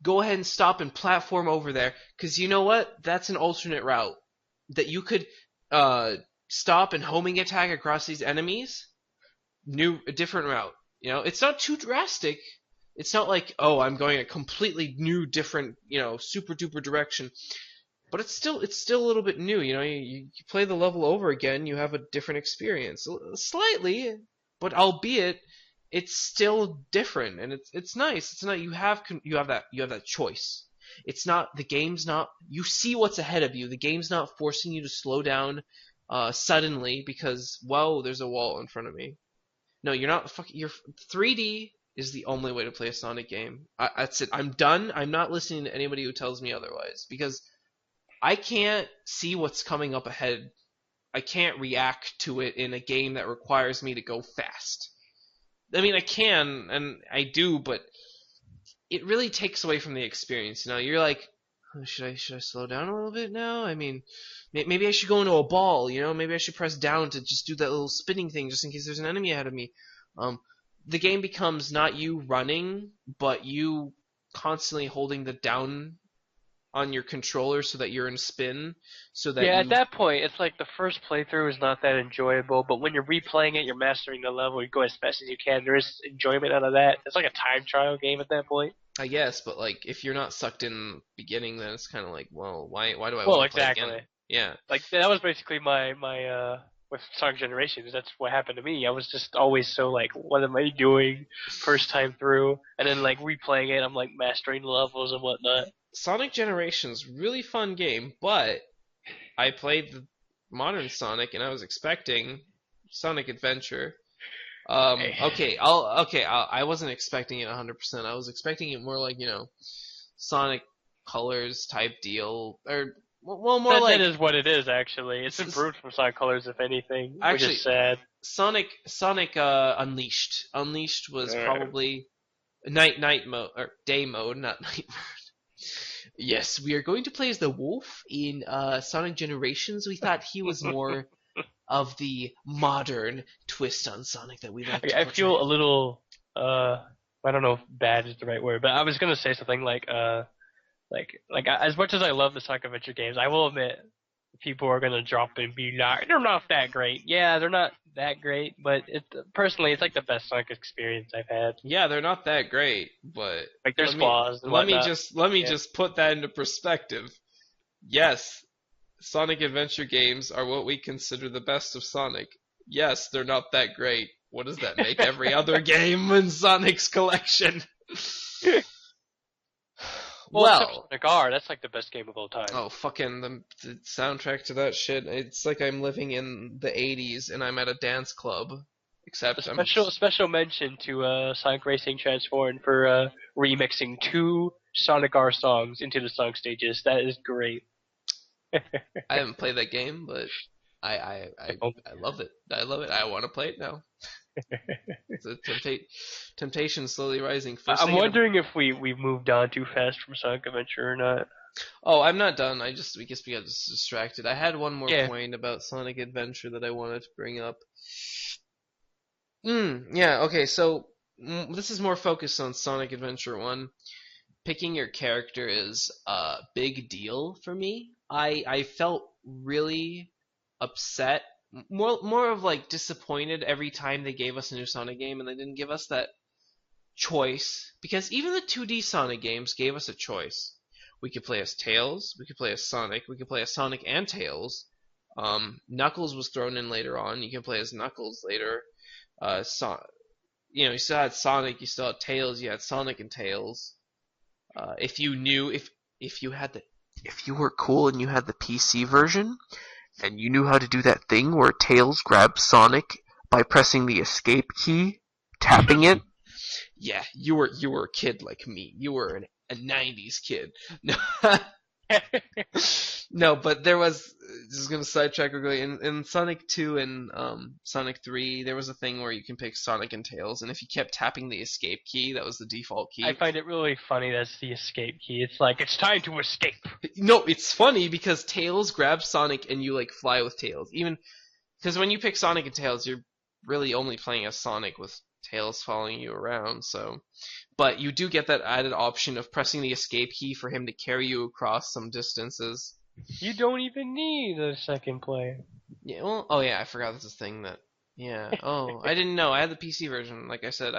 Go ahead and stop and platform over there, because you know what? That's an alternate route that you could stop and homing attack across these enemies. A different route. It's not too drastic. It's not like, oh, I'm going a completely new, different, super duper direction. But it's still a little bit new. You play the level over again, you have a different experience, slightly, but albeit it's still different, and it's nice. It's not you have that choice. It's not the game's not you see what's ahead of you. The game's not forcing you to slow down suddenly because whoa, there's a wall in front of me. No, you're not fucking. 3D is the only way to play a Sonic game. That's it. I'm done. I'm not listening to anybody who tells me otherwise because I can't see what's coming up ahead. I can't react to it in a game that requires me to go fast. I mean, I can, and I do, but it really takes away from the experience. You're like, oh, should I slow down a little bit now? I mean, maybe I should go into a ball, Maybe I should press down to just do that little spinning thing just in case there's an enemy ahead of me. The game becomes not you running, but you constantly holding the down on your controller so that you're in spin. At that point, it's like the first playthrough is not that enjoyable, but when you're replaying it, you're mastering the level, you go as fast as you can, there is enjoyment out of that. It's like a time trial game at that point. I guess, but like if you're not sucked in the beginning, then it's kind of like, well, why do I want to exactly. play again? Yeah. Like that was basically my with Sonic Generations. That's what happened to me. I was just always so like, what am I doing first time through? And then like replaying it, I'm like mastering the levels and whatnot. Sonic Generations, really fun game, but I played the modern Sonic and I was expecting Sonic Adventure. I wasn't expecting it 100%. I was expecting it more like, Sonic Colors type deal, or more like that is what it is actually. It's improved from Sonic Colors, if anything, actually, which is sad. Sonic Unleashed. Unleashed was probably night mode or day mode, not night mode. Yes, we are going to play as the wolf in Sonic Generations. We thought he was more of the modern twist on Sonic that we like. I feel a little I don't know if bad is the right word, but I was gonna say something like as much as I love the Sonic Adventure games, I will admit people are gonna drop it and be like, they're not that great. Yeah, they're not that great, but personally, it's like the best Sonic experience I've had. Yeah, they're not that great, but like there's flaws. Let me just put that into perspective. Yes, Sonic Adventure games are what we consider the best of Sonic. Yes, they're not that great. What does that make every other game in Sonic's collection? Well, except Well, Sonic R, that's like the best game of all time. oh fucking the soundtrack to that shit. It's like I'm living in the 80s and I'm at a dance club. Except I'm Special mention to Sonic Racing Transformed for remixing 2 Sonic R songs into the song stages. That is great. I haven't played that game, but I love it. I love it. I want to play it now. The temptation slowly rising. I'm wondering if we've moved on too fast from Sonic Adventure or not. Oh, I'm not done. We guess we got distracted. I had one more Yeah. point about Sonic Adventure that I wanted to bring up. Yeah, okay, so this is more focused on Sonic Adventure 1. Picking your character is a big deal for me. I felt really upset, more of like disappointed every time they gave us a new Sonic game and they didn't give us that choice, because even the 2D Sonic games gave us a choice. We could play as Tails, we could play as Sonic, we could play as Sonic and Tails. Knuckles was thrown in later on. You can play as Knuckles later. You still had Sonic, you still had Tails, you had Sonic and Tails. If you were cool and you had the PC version, and you knew how to do that thing where Tails grabs Sonic by pressing the escape key, tapping it. Yeah, you were a kid like me. You were a 90s kid. No. No, but there was, this is going to sidetrack quickly, in Sonic 2 and Sonic 3, there was a thing where you can pick Sonic and Tails, and if you kept tapping the escape key, that was the default key. I find it really funny that's the escape key. It's like, it's time to escape. No, it's funny because Tails grabs Sonic and you like fly with Tails. Even, because when you pick Sonic and Tails, you're really only playing as Sonic with Tails following you around, so... But you do get that added option of pressing the escape key for him to carry you across some distances. You don't even need a second player. Yeah, well, oh yeah, I forgot that's a thing that... Yeah, oh, I didn't know. I had the PC version. Like I said,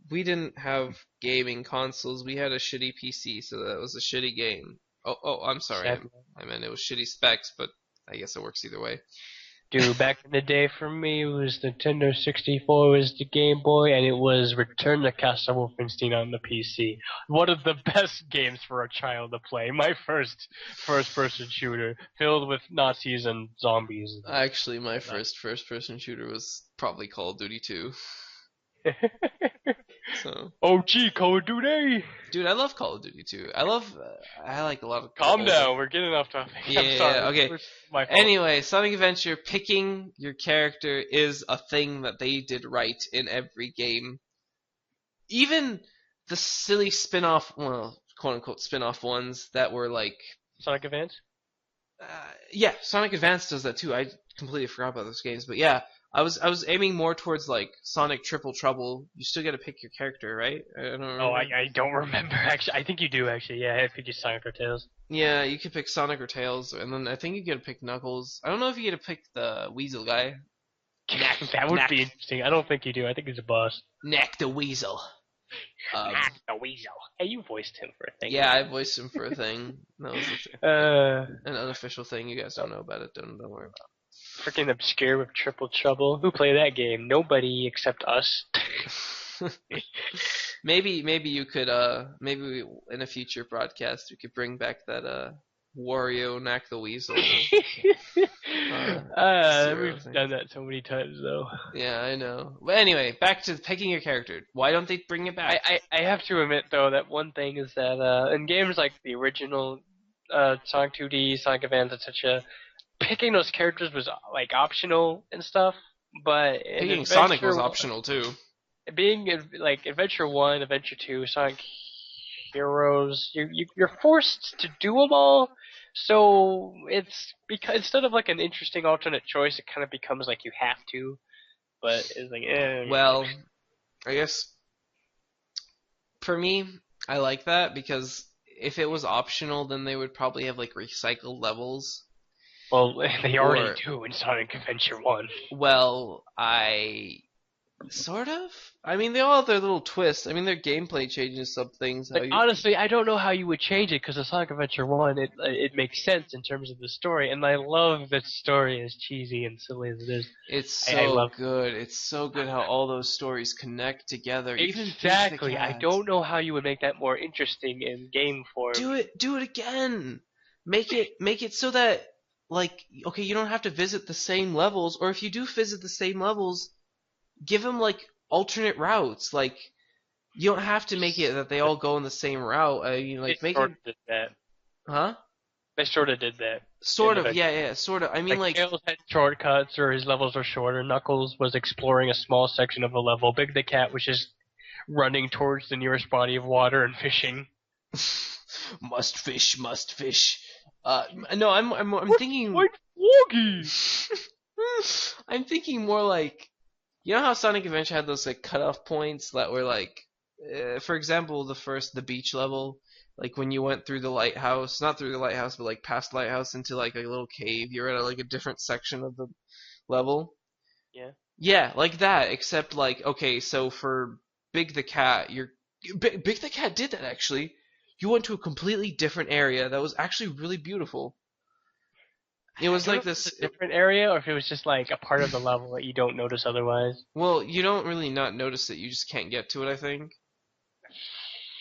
we didn't have gaming consoles. We had a shitty PC, so that was a shitty game. Oh, I'm sorry. I meant it was shitty specs, but I guess it works either way. Dude, back in the day for me, it was Nintendo 64, it was the Game Boy, and it was Return to Castle Wolfenstein on the PC. One of the best games for a child to play. My first-person shooter, filled with Nazis and zombies. Actually, my first-person shooter was probably Call of Duty 2. So. Oh, gee, Call of Duty! Dude, I love Call of Duty 2. I like a lot of... Calm down, we're getting off topic. Yeah, I'm sorry. Okay. My fault. Anyway, Sonic Adventure, picking your character is a thing that they did right in every game. Even the silly spin-off, well, quote-unquote spin-off ones that were like... Sonic Advance? Yeah, Sonic Advance does that too. I completely forgot about those games, but yeah, I was aiming more towards like Sonic Triple Trouble. You still got to pick your character, right? I don't remember. Oh, I don't remember actually. I think you do actually. Yeah, if you do Sonic or Tails. Yeah, you can pick Sonic or Tails, and then I think you get to pick Knuckles. I don't know if you get to pick the Weasel guy. That would be interesting. I don't think you do. I think he's a boss. Knack the Weasel. Knack the Weasel. Hey, you voiced him for a thing. Yeah, I voiced him for a thing. That was an unofficial thing. You guys don't know about it. Don't worry about it. Freaking obscure with Triple Trouble. Who played that game? Nobody except us. Maybe you could maybe in a future broadcast we could bring back that Wario Knack the Weasel. We've done that so many times though. Yeah, I know. But anyway, back to picking your character. Why don't they bring it back? I have to admit though that one thing is that in games like the original Sonic 2D, Sonic Advance, etc., picking those characters was like optional and stuff, but picking Sonic was optional too. Being like Adventure 1, Adventure 2, Sonic Heroes, you're forced to do them all. So it's because instead of like an interesting alternate choice, it kind of becomes like you have to. But it's like, Well, I guess for me, I like that because if it was optional, then they would probably have like recycled levels. Well, they already do in Sonic Adventure 1. Well, I Sort of. I mean, they all have their little twists. I mean, their gameplay changes some things. How Like honestly, I don't know how you would change it because the Sonic Adventure 1, it makes sense in terms of the story, and I love that story as cheesy and silly as it is. It's I so love good. It's so good how all those stories connect together. Even Big the exactly. I Cat. don't know how you would make that more interesting in game form. Do it again. Make it so that like okay, you don't have to visit the same levels, or if you do visit the same levels, give them like alternate routes. Like you don't have to make it that they all go in the same route. I mean, like They make sort it, of did that. huh? They sort of did that. Sort in of, the yeah, sort of. I mean, like Tails had shortcuts or his levels were shorter. Knuckles was exploring a small section of a level. Big the Cat was just running towards the nearest body of water and fishing. must fish, must fish. No, I'm thinking. Like Woggy! I'm thinking more like, you know how Sonic Adventure had those like cutoff points that were like, for example, the beach level, like when you went through the lighthouse, not through the lighthouse, but like past the lighthouse into like a little cave. You're at like a different section of the level. Yeah. Yeah, like that. Except like, okay, so for Big the Cat, Big the Cat did that actually. You went to a completely different area that was actually really beautiful. It was like this. A different area, or if it was just like a part of the level that you don't notice otherwise. Well, you don't really not notice it. You just can't get to it. I think.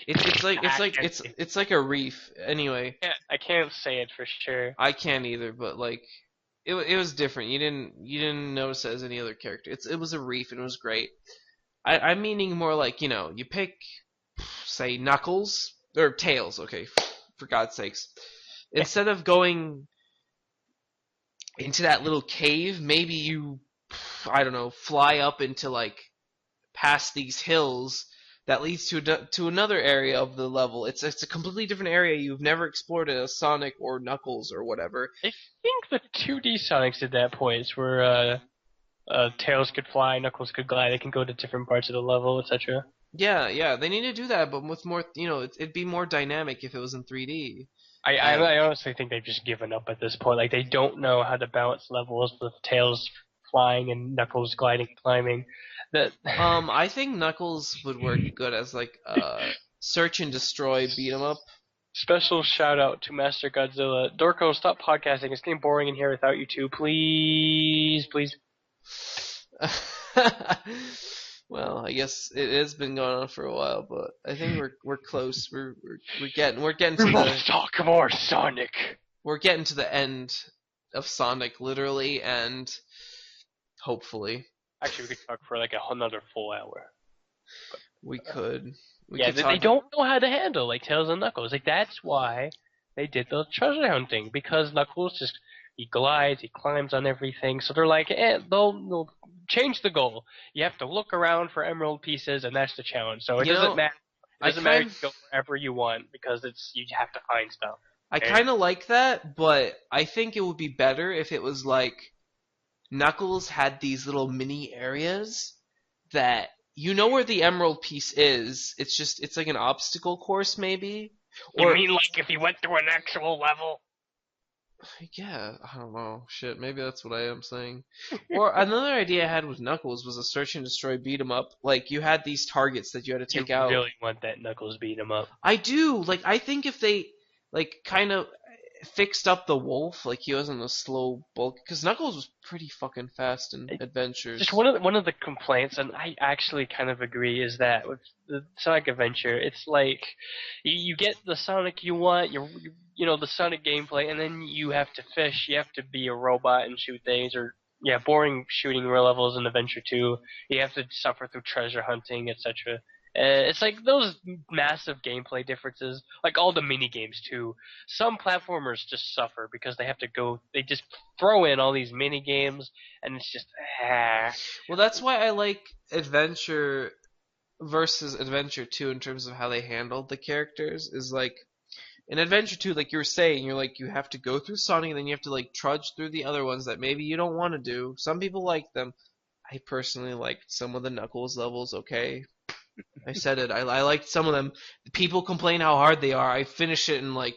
It's like a reef. Anyway, Yeah, I can't say it for sure. I can't either. But like, it was different. You didn't notice it as any other character. It was a reef and it was great. I'm meaning more like, you pick, say, Knuckles or Tails. Okay, for God's sakes, instead of going into that little cave, maybe you, I don't know, fly up into like past these hills that leads to another area of the level. It's a completely different area you've never explored as Sonic or Knuckles or whatever. I think the 2D Sonics did that points where Tails could fly, Knuckles could glide. They can go to different parts of the level, etc. Yeah, they need to do that, but with more, it'd be more dynamic if it was in 3D. I honestly think they've just given up at this point. Like they don't know how to balance levels with Tails flying and Knuckles gliding and climbing. I think Knuckles would work good as like search and destroy beat 'em up. Special shout out to Master Godzilla. Dorko, stop podcasting. It's getting boring in here without you two. Please. Well, I guess it has been going on for a while, but I think we're close. We're getting to the talk more Sonic. We're getting to the end of Sonic, literally, and hopefully. Actually, we could talk for like another full hour. We could. They don't know how to handle like Tails and Knuckles. Like that's why they did the treasure hunting, because Knuckles he glides, he climbs on everything. So they're like, they'll change the goal. You have to look around for emerald pieces, and that's the challenge. So it doesn't matter. It doesn't matter if you go wherever you want, because you have to find stuff. I kind of like that, but I think it would be better if it was like Knuckles had these little mini areas that where the emerald piece is. It's like an obstacle course maybe. You mean like if you went through an actual level? Yeah, I don't know. Shit, maybe that's what I am saying. Or another idea I had with Knuckles was a search and destroy beat 'em up. Like you had these targets that you had to take out. You really want that Knuckles beat 'em up? I do. Like I think if they like kind of fixed up the wolf, like he wasn't a slow bulk, because Knuckles was pretty fucking fast in Adventures. Just one of the complaints, and I actually kind of agree, is that with the Sonic Adventure, it's like you get the Sonic you want, the Sonic gameplay, and then you have to fish. You have to be a robot and shoot things, or boring shooting levels in Adventure 2. You have to suffer through treasure hunting, etc. It's like those massive gameplay differences, like all the mini games too. Some platformers just suffer because they just throw in all these mini games, and it's just Well, that's why I like Adventure versus Adventure 2 in terms of how they handled the characters. Is like in Adventure 2, like you were saying, you have to go through Sonic, and then you have to like trudge through the other ones that maybe you don't want to do. Some people like them. I personally liked some of the Knuckles levels. Okay. I said it. I liked some of them. People complain how hard they are. I finished it in like,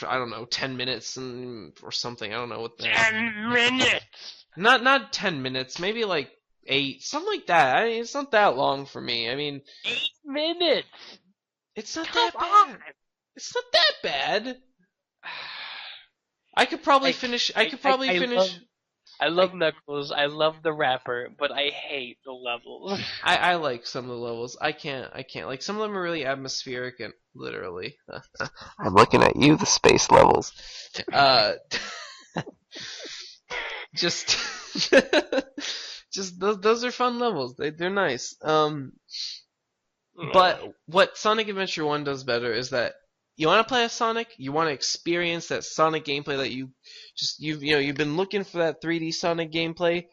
I don't know, 10 minutes or something. I don't know what the 10 minutes. Not 10 minutes. Maybe like 8, something like that. It's not that long for me. I mean, 8 minutes. it's not Come that bad. on. It's not that bad. I could probably finish. I love Knuckles. I love the rapper, but I hate the levels. I like some of the levels. I can't. Like, some of them are really atmospheric and literally. I'm looking at you, the space levels. Just, just those are fun levels. They're nice. But what Sonic Adventure 1 does better is that you want to play as Sonic, you want to experience that Sonic gameplay that you've been looking for, that 3D Sonic gameplay.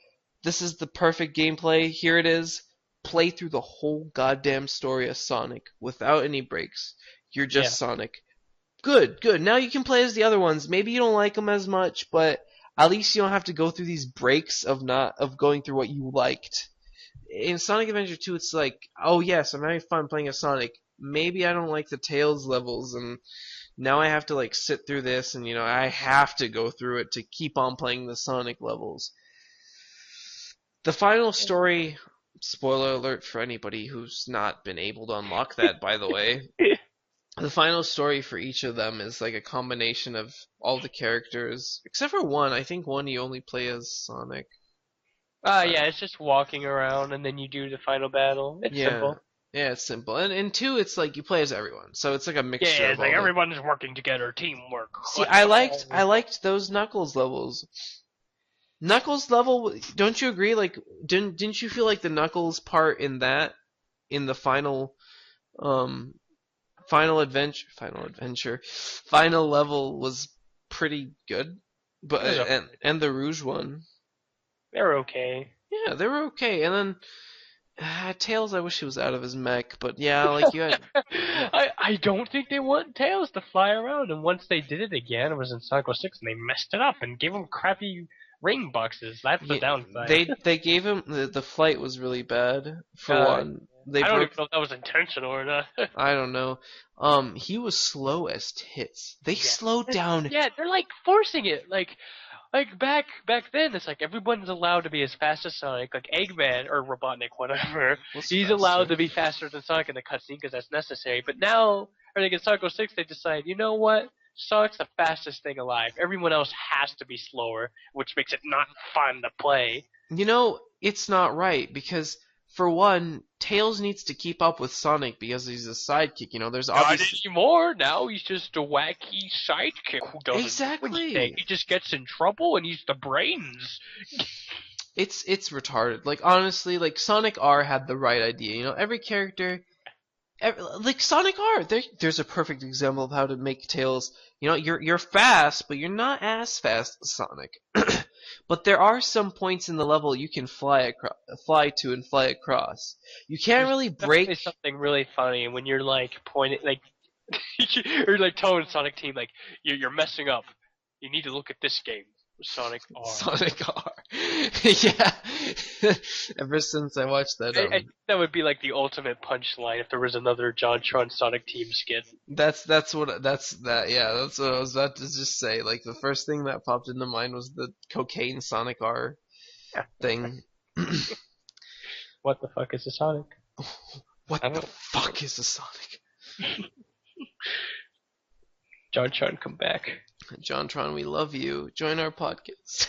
This is the perfect gameplay. Here it is. Play through the whole goddamn story of Sonic without any breaks. You're just Sonic. Good. Now you can play as the other ones. Maybe you don't like them as much, but at least you don't have to go through these breaks of going through what you liked. In Sonic Adventure 2, it's like, oh yes, I'm having fun playing as Sonic. Maybe I don't like the Tails levels, and now I have to like sit through this, and I have to go through it to keep on playing the Sonic levels. The final story, spoiler alert for anybody who's not been able to unlock that, by the way. The final story for each of them is like a combination of all the characters, except for one. I think one you only play as Sonic. Yeah, it's just walking around and then you do the final battle. It's simple. Yeah, it's simple. And in 2, it's like you play as everyone, so it's like a mixture. Yeah, of it's like everyone's working together, teamwork. See, I liked those Knuckles levels. Knuckles level, don't you agree? Like, didn't you feel like the Knuckles part in the final level was pretty good, but and the Rouge one. They're okay. Yeah, they were okay. And then Tails, I wish he was out of his mech, but yeah, like you had. I don't think they want Tails to fly around, and once they did it again, it was in Sonic 06, and they messed it up and gave him crappy ring boxes. That's the downside. They gave him the flight was really bad for one. I don't even know if that was intentional or not. I don't know. He was slow as tits. They slowed down. Yeah, they're like forcing it. Like back then, it's like everyone's allowed to be as fast as Sonic. Like Eggman or Robotnik, whatever. He's allowed to be faster than Sonic in the cutscene because that's necessary. But now, I think in Sonic 06, they decide, you know what? Sonic's the fastest thing alive. Everyone else has to be slower, which makes it not fun to play. It's not right because, for one, Tails needs to keep up with Sonic because he's a sidekick. There's obviously not anymore. Now he's just a wacky sidekick who doesn't do anything. He just gets in trouble and he's the brains. It's retarded. Like, honestly, like Sonic R had the right idea. Every character. Like Sonic R, there's a perfect example of how to make Tails. You're fast, but you're not as fast as Sonic. But there are some points in the level you can fly to and fly across. You can't really break. There's something really funny when you're like pointing, like you're like telling Sonic Team, like you're messing up. You need to look at this game. Sonic R. Sonic R. Yeah. Ever since I watched that. I think that would be like the ultimate punchline if there was another JonTron Sonic Team skit. That's what I was about to just say. Like, the first thing that popped into mind was the cocaine Sonic R thing. What the fuck is a Sonic? What the fuck is a Sonic? JonTron, come back. JonTron, we love you. Join our podcast.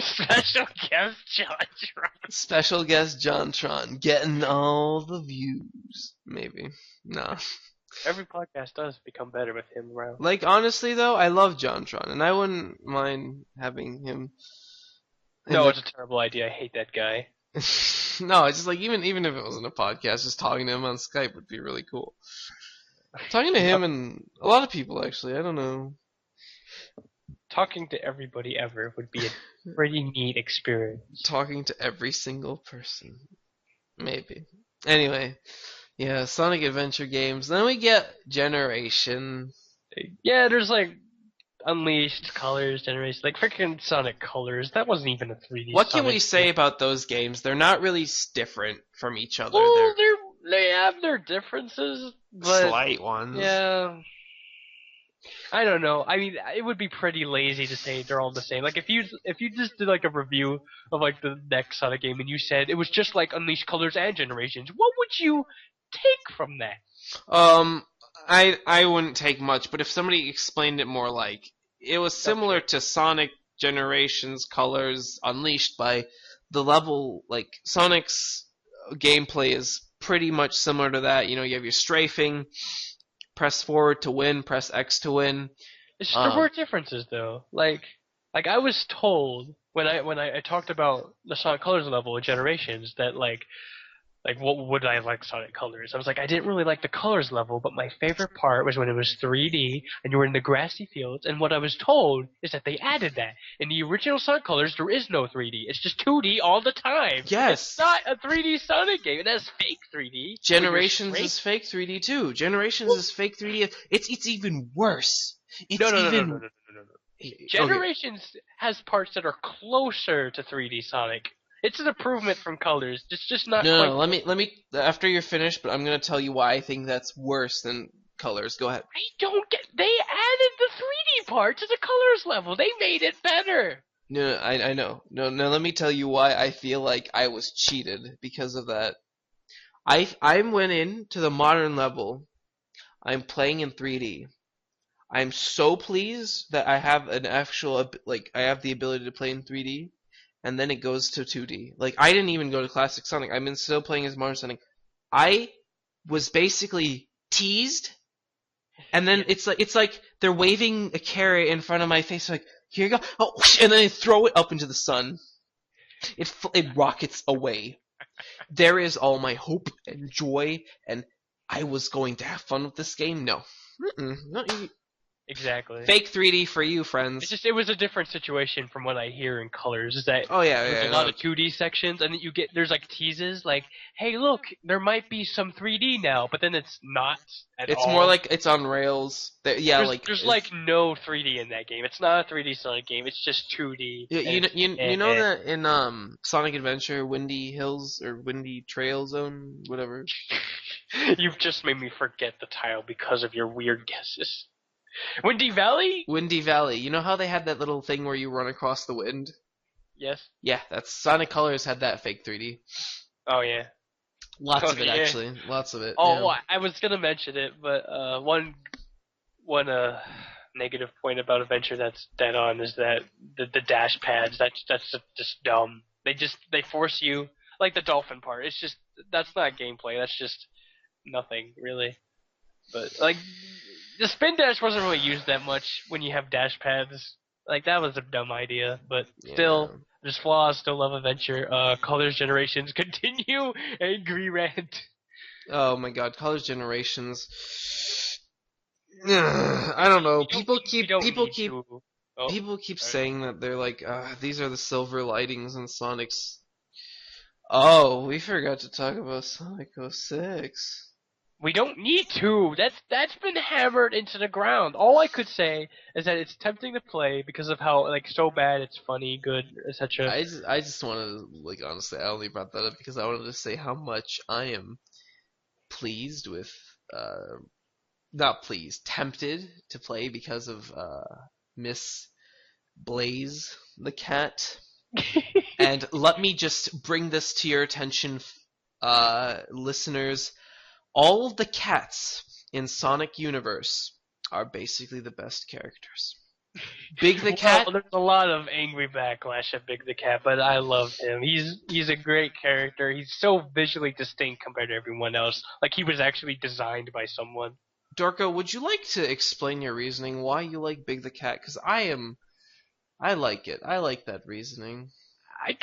Special guest JonTron. Special guest JonTron, getting all the views. Maybe. Nah. Every podcast does become better with him around. Like, honestly though, I love JonTron, and I wouldn't mind having him. No, it's a terrible idea. I hate that guy. No, it's just like even if it wasn't a podcast, just talking to him on Skype would be really cool. Talking to him and a lot of people, actually. I don't know. Talking to everybody ever would be a pretty neat experience. Talking to every single person. Maybe. Anyway. Yeah, Sonic Adventure games. Then we get Generation. Yeah, there's like Unleashed, Colors, Generation. Like freaking Sonic Colors. That wasn't even a 3D What can Sonic we say about those games? They're not really different from each other. Well, they have their differences. But, slight ones. Yeah. I don't know. I mean, it would be pretty lazy to say they're all the same. Like if you just did like a review of like the next Sonic game and you said it was just like Unleashed Colors and Generations, what would you take from that? I wouldn't take much, but if somebody explained it more like it was similar to Sonic Generations Colors Unleashed by the level, like Sonic's gameplay is pretty much similar to that. You know, you have your strafing, press forward to win, press X to win. It's just there were differences though. Like I was told when I talked about the Sonic Colors level in Generations that like what would I like Sonic Colors? I was like, I didn't really like the colors level, but my favorite part was when it was 3D and you were in the grassy fields. And what I was told is that they added that in the original Sonic Colors. There is no 3D; it's just 2D all the time. Yes, it's not a 3D Sonic game. It has fake 3D. Generations is fake 3D too. Generations is fake 3D. It's even worse. No. Generations has parts that are closer to 3D Sonic. It's an improvement from Colors. It's just not. No. Let me. After you're finished, but I'm gonna tell you why I think that's worse than Colors. Go ahead. I don't get. They added the 3D part to the Colors level. They made it better. No, I know. No. Let me tell you why I feel like I was cheated because of that. I went into the modern level. I'm playing in 3D. I'm so pleased that I have an actual I have the ability to play in 3D. And then it goes to 2D. Like, I didn't even go to Classic Sonic. I've been still playing as Modern Sonic. I was basically teased, and then it's like they're waving a carrot in front of my face, like, here you go, oh, and then they throw it up into the sun. It rockets away. There is all my hope and joy, and I was going to have fun with this game. No. Not even. Exactly. Fake 3D for you, friends. It was a different situation from what I hear in Colors. Is that there's a lot of 2D sections, and there's like teases, like, hey, look, there might be some 3D now, but then it's not at all. It's more like it's on rails. There's like no 3D in that game. It's not a 3D Sonic game. It's just 2D. You know that in Sonic Adventure, Windy Hills or Windy Trail Zone, whatever. You've just made me forget the title because of your weird guesses. Windy Valley? Windy Valley. You know how they had that little thing where you run across the wind? Yes. Yeah, that's Sonic Colors had that fake 3D. Oh yeah. Lots of it actually. Lots of it. Oh, yeah. I was gonna mention it, but one negative point about Adventure that's dead on is that the dash pads. That's just dumb. They force you, like the dolphin part. It's just that's not gameplay. That's just nothing really. But like. The spin dash wasn't really used that much when you have dash pads. Like, that was a dumb idea, but still, there's flaws, still love Adventure. Colors Generations, continue, angry rant. Oh my god, Colors Generations. I don't know. People keep saying that they're like, these are the silver lightings in Sonic's. Oh, we forgot to talk about Sonic 06. We don't need to. That's been hammered into the ground. All I could say is that it's tempting to play because of how so bad it's funny, good, etc. I just wanted to honestly, I only brought that up because I wanted to say how much I am pleased with, not pleased, tempted to play because of Miss Blaze the cat. And let me just bring this to your attention, listeners. All of the cats in Sonic Universe are basically the best characters. Big the Cat. Well, there's a lot of angry backlash at Big the Cat, but I love him. He's a great character. He's so visually distinct compared to everyone else. Like he was actually designed by someone. Dorko, would you like to explain your reasoning why you like Big the Cat? Because I like it. I like that reasoning. I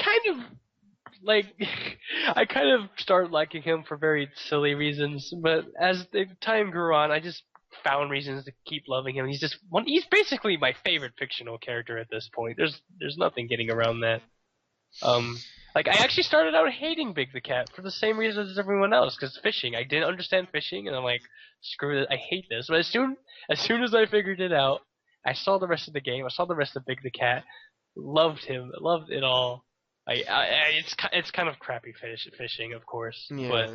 kind of started liking him for very silly reasons, but as the time grew on, I just found reasons to keep loving him. He's basically my favorite fictional character at this point. There's nothing getting around that. I actually started out hating Big the Cat for the same reasons as everyone else, because fishing. I didn't understand fishing, and I'm like, screw it, I hate this. But as soon as I figured it out, I saw the rest of the game, I saw the rest of Big the Cat, loved him, loved it all. It's kind of crappy fishing, of course. Yeah. But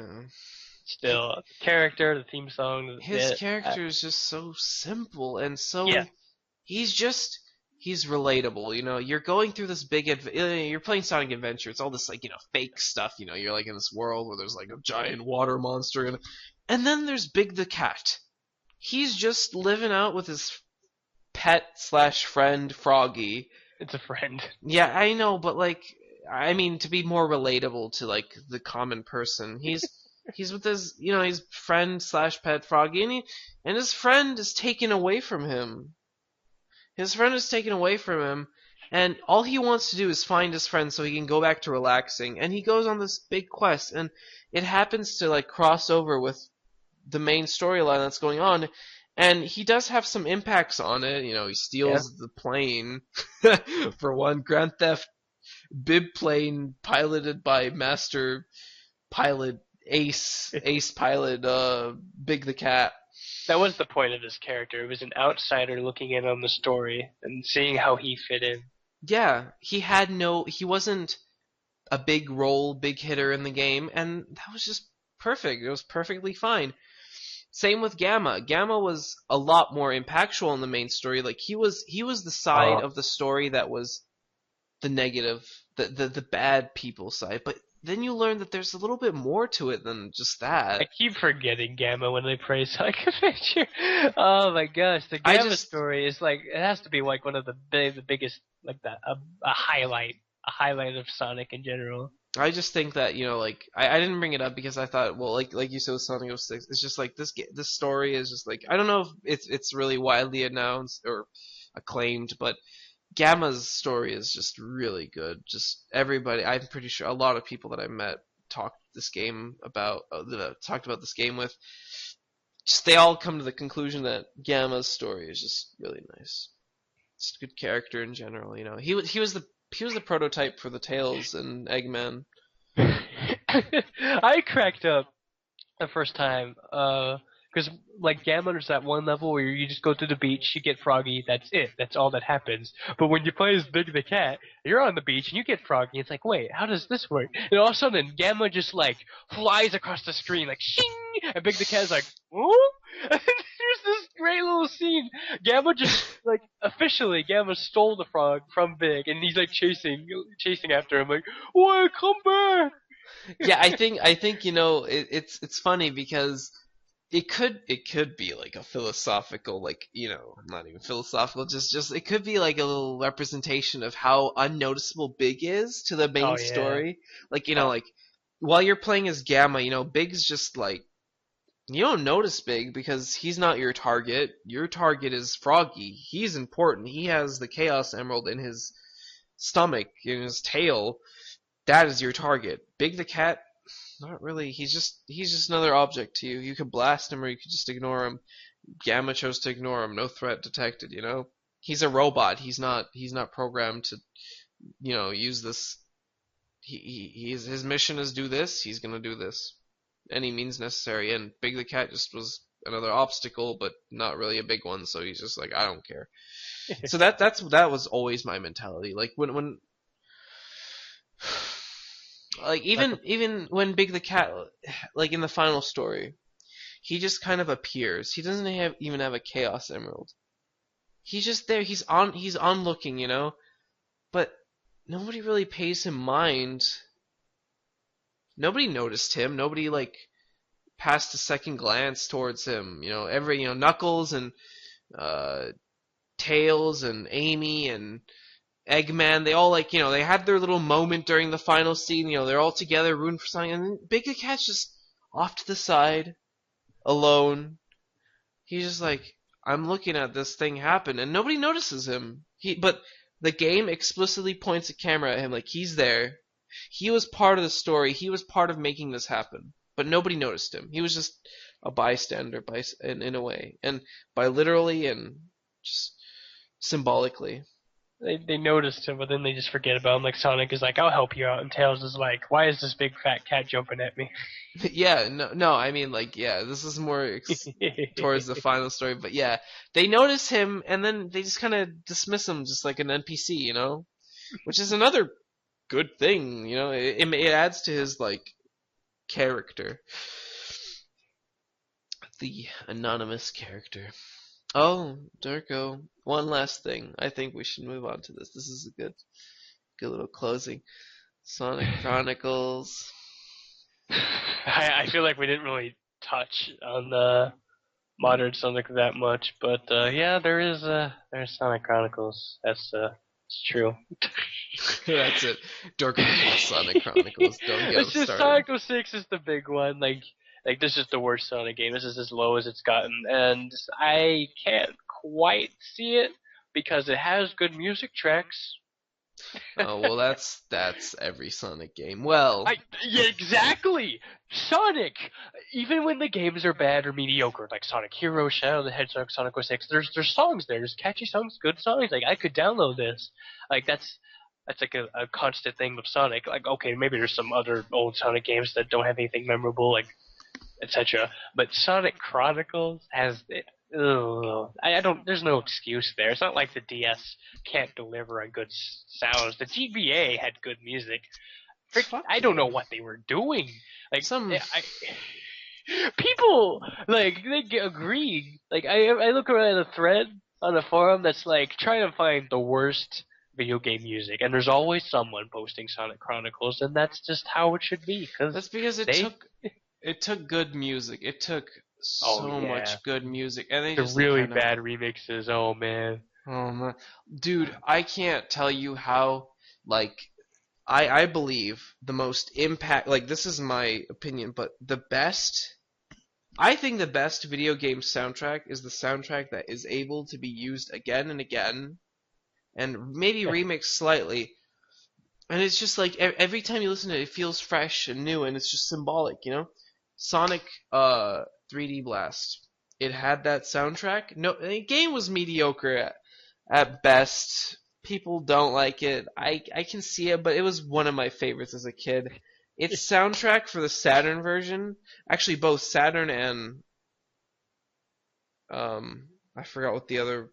still, the character, the theme song. His character is just so simple and so. Yeah. He's relatable, you know. You're going through this big, you're playing Sonic Adventure. It's all this like, you know, fake stuff. You know, you're like in this world where there's like a giant water monster, and then there's Big the Cat. He's just living out with his pet/friend Froggy. It's a friend. Yeah, I know, but like, I mean, to be more relatable to like the common person, he's with his, you know, his friend/pet Froggy, and his friend is taken away from him. His friend is taken away from him, and all he wants to do is find his friend so he can go back to relaxing. And he goes on this big quest, and it happens to like cross over with the main storyline that's going on. And he does have some impacts on it. You know, he steals the plane for one. Grand Theft bib plane piloted by master pilot ace pilot Big the Cat. That was the point of this character. It was an outsider looking in on the story and seeing how he fit in. Yeah, he wasn't a big hitter in the game, and that was just perfect. It was perfectly fine. Same with Gamma. Gamma was a lot more impactful in the main story. Like he was the side of the story that was the negative, the bad people side. But then you learn that there's a little bit more to it than just that. I keep forgetting Gamma when they praise Sonic Adventure. Oh my gosh, the Gamma story is like, it has to be like one of the biggest, like that, a highlight of Sonic in general. I just think that, you know, like, I didn't bring it up because I thought, well, like you said with Sonic 06, it's just like this story is just like, I don't know if it's really widely announced or acclaimed, but Gamma's story is just really good. Just everybody, I'm pretty sure a lot of people that I met talked about this game with, just they all come to the conclusion that Gamma's story is just really nice. Just a good character in general, you know. He was the prototype for the Tails and Eggman. I cracked up the first time, because like Gamma, there's that one level where you just go to the beach, you get Froggy, that's it, that's all that happens. But when you play as Big the Cat, you're on the beach and you get Froggy, it's like, wait, how does this work? And all of a sudden, Gamma just like flies across the screen, like shing, and Big the Cat's like, whoop. And there's this great little scene. Gamma just like officially, Gamma stole the frog from Big, and he's like chasing after him, like, "Why, come back!" Yeah, I think you know, it's funny because it could be like a philosophical, like, you know, not even philosophical, just it could be like a little representation of how unnoticeable Big is to the main story. Like, you know, like while you're playing as Gamma, you know, Big's just like, you don't notice Big because he's not your target. Your target is Froggy. He's important. He has the Chaos Emerald in his stomach, in his tail. That is your target. Big the Cat, not really. He's just another object to you. You could blast him or you could just ignore him. Gamma chose to ignore him. No threat detected, you know? He's a robot. He's not programmed to, you know, use this. His mission is do this. He's gonna do this. Any means necessary, and Big the Cat just was another obstacle, but not really a big one, so he's just like, I don't care. So that was always my mentality. Like when like even when Big the Cat, like in the final story, he just kind of appears. He doesn't even have a Chaos Emerald. He's just there. He's on looking, you know, but nobody really pays him mind. Nobody noticed him. Nobody like passed a second glance towards him. You know, Knuckles and Tails and Amy and Eggman, they all like, you know, they had their little moment during the final scene. You know, they're all together rooting for something, and then Big the Cat's just off to the side, alone. He's just like, I'm looking at this thing happen, and nobody notices him. But the game explicitly points a camera at him, like he's there. He was part of the story. He was part of making this happen. But nobody noticed him. He was just a bystander in a way. And by literally and just symbolically. They noticed him, but then they just forget about him. Like Sonic is like, I'll help you out. And Tails is like, why is this big fat cat jumping at me? Yeah, no, I mean, like, yeah, this is more towards the final story. But yeah, they notice him, and then they just kind of dismiss him just like an NPC, you know? Which is another good thing, you know? It adds to his, like, character. the anonymous character. Oh, Dorko, one last thing. I think we should move on to this. This is a good little closing. Sonic Chronicles. I feel like we didn't really touch on the modern Sonic that much, but yeah, there's Sonic Chronicles. That's it's true. That's it. Dorko hates Sonic Chronicles. Don't get him It's just started. Sonic 06 is the big one. Like this is the worst Sonic game. This is as low as it's gotten, and I can't quite see it because it has good music tracks. Oh well, that's every Sonic game. Well, Yeah, exactly. Sonic. Even when the games are bad or mediocre, like Sonic Heroes, Shadow of the Hedgehog, Sonic 06, there's songs there. There's catchy songs, good songs. Like I could download this. Like that's like a constant thing with Sonic. Like okay, maybe there's some other old Sonic games that don't have anything memorable, like etc. But Sonic Chronicles has. I don't. There's no excuse there. It's not like the DS can't deliver on good sounds. The GBA had good music. I don't know what they were doing. Like people like they agree. Like I look around a thread on a forum that's like trying to find the worst video game music, and there's always someone posting Sonic Chronicles, and that's just how it should be. That's because it took good music. It took so much good music, and they just really bad remixes. Oh man. Oh man, dude, I can't tell you how. Like, I believe the most impact. Like, this is my opinion, but the best. I think the best video game soundtrack is the soundtrack that is able to be used again and again, and maybe remixed slightly. And it's just like every time you listen to it, it feels fresh and new, and it's just symbolic, you know. Sonic 3D Blast. It had that soundtrack. No, the game was mediocre at best. People don't like it. I can see it, but it was one of my favorites as a kid. Its soundtrack for the Saturn version, actually both Saturn and I forgot what the other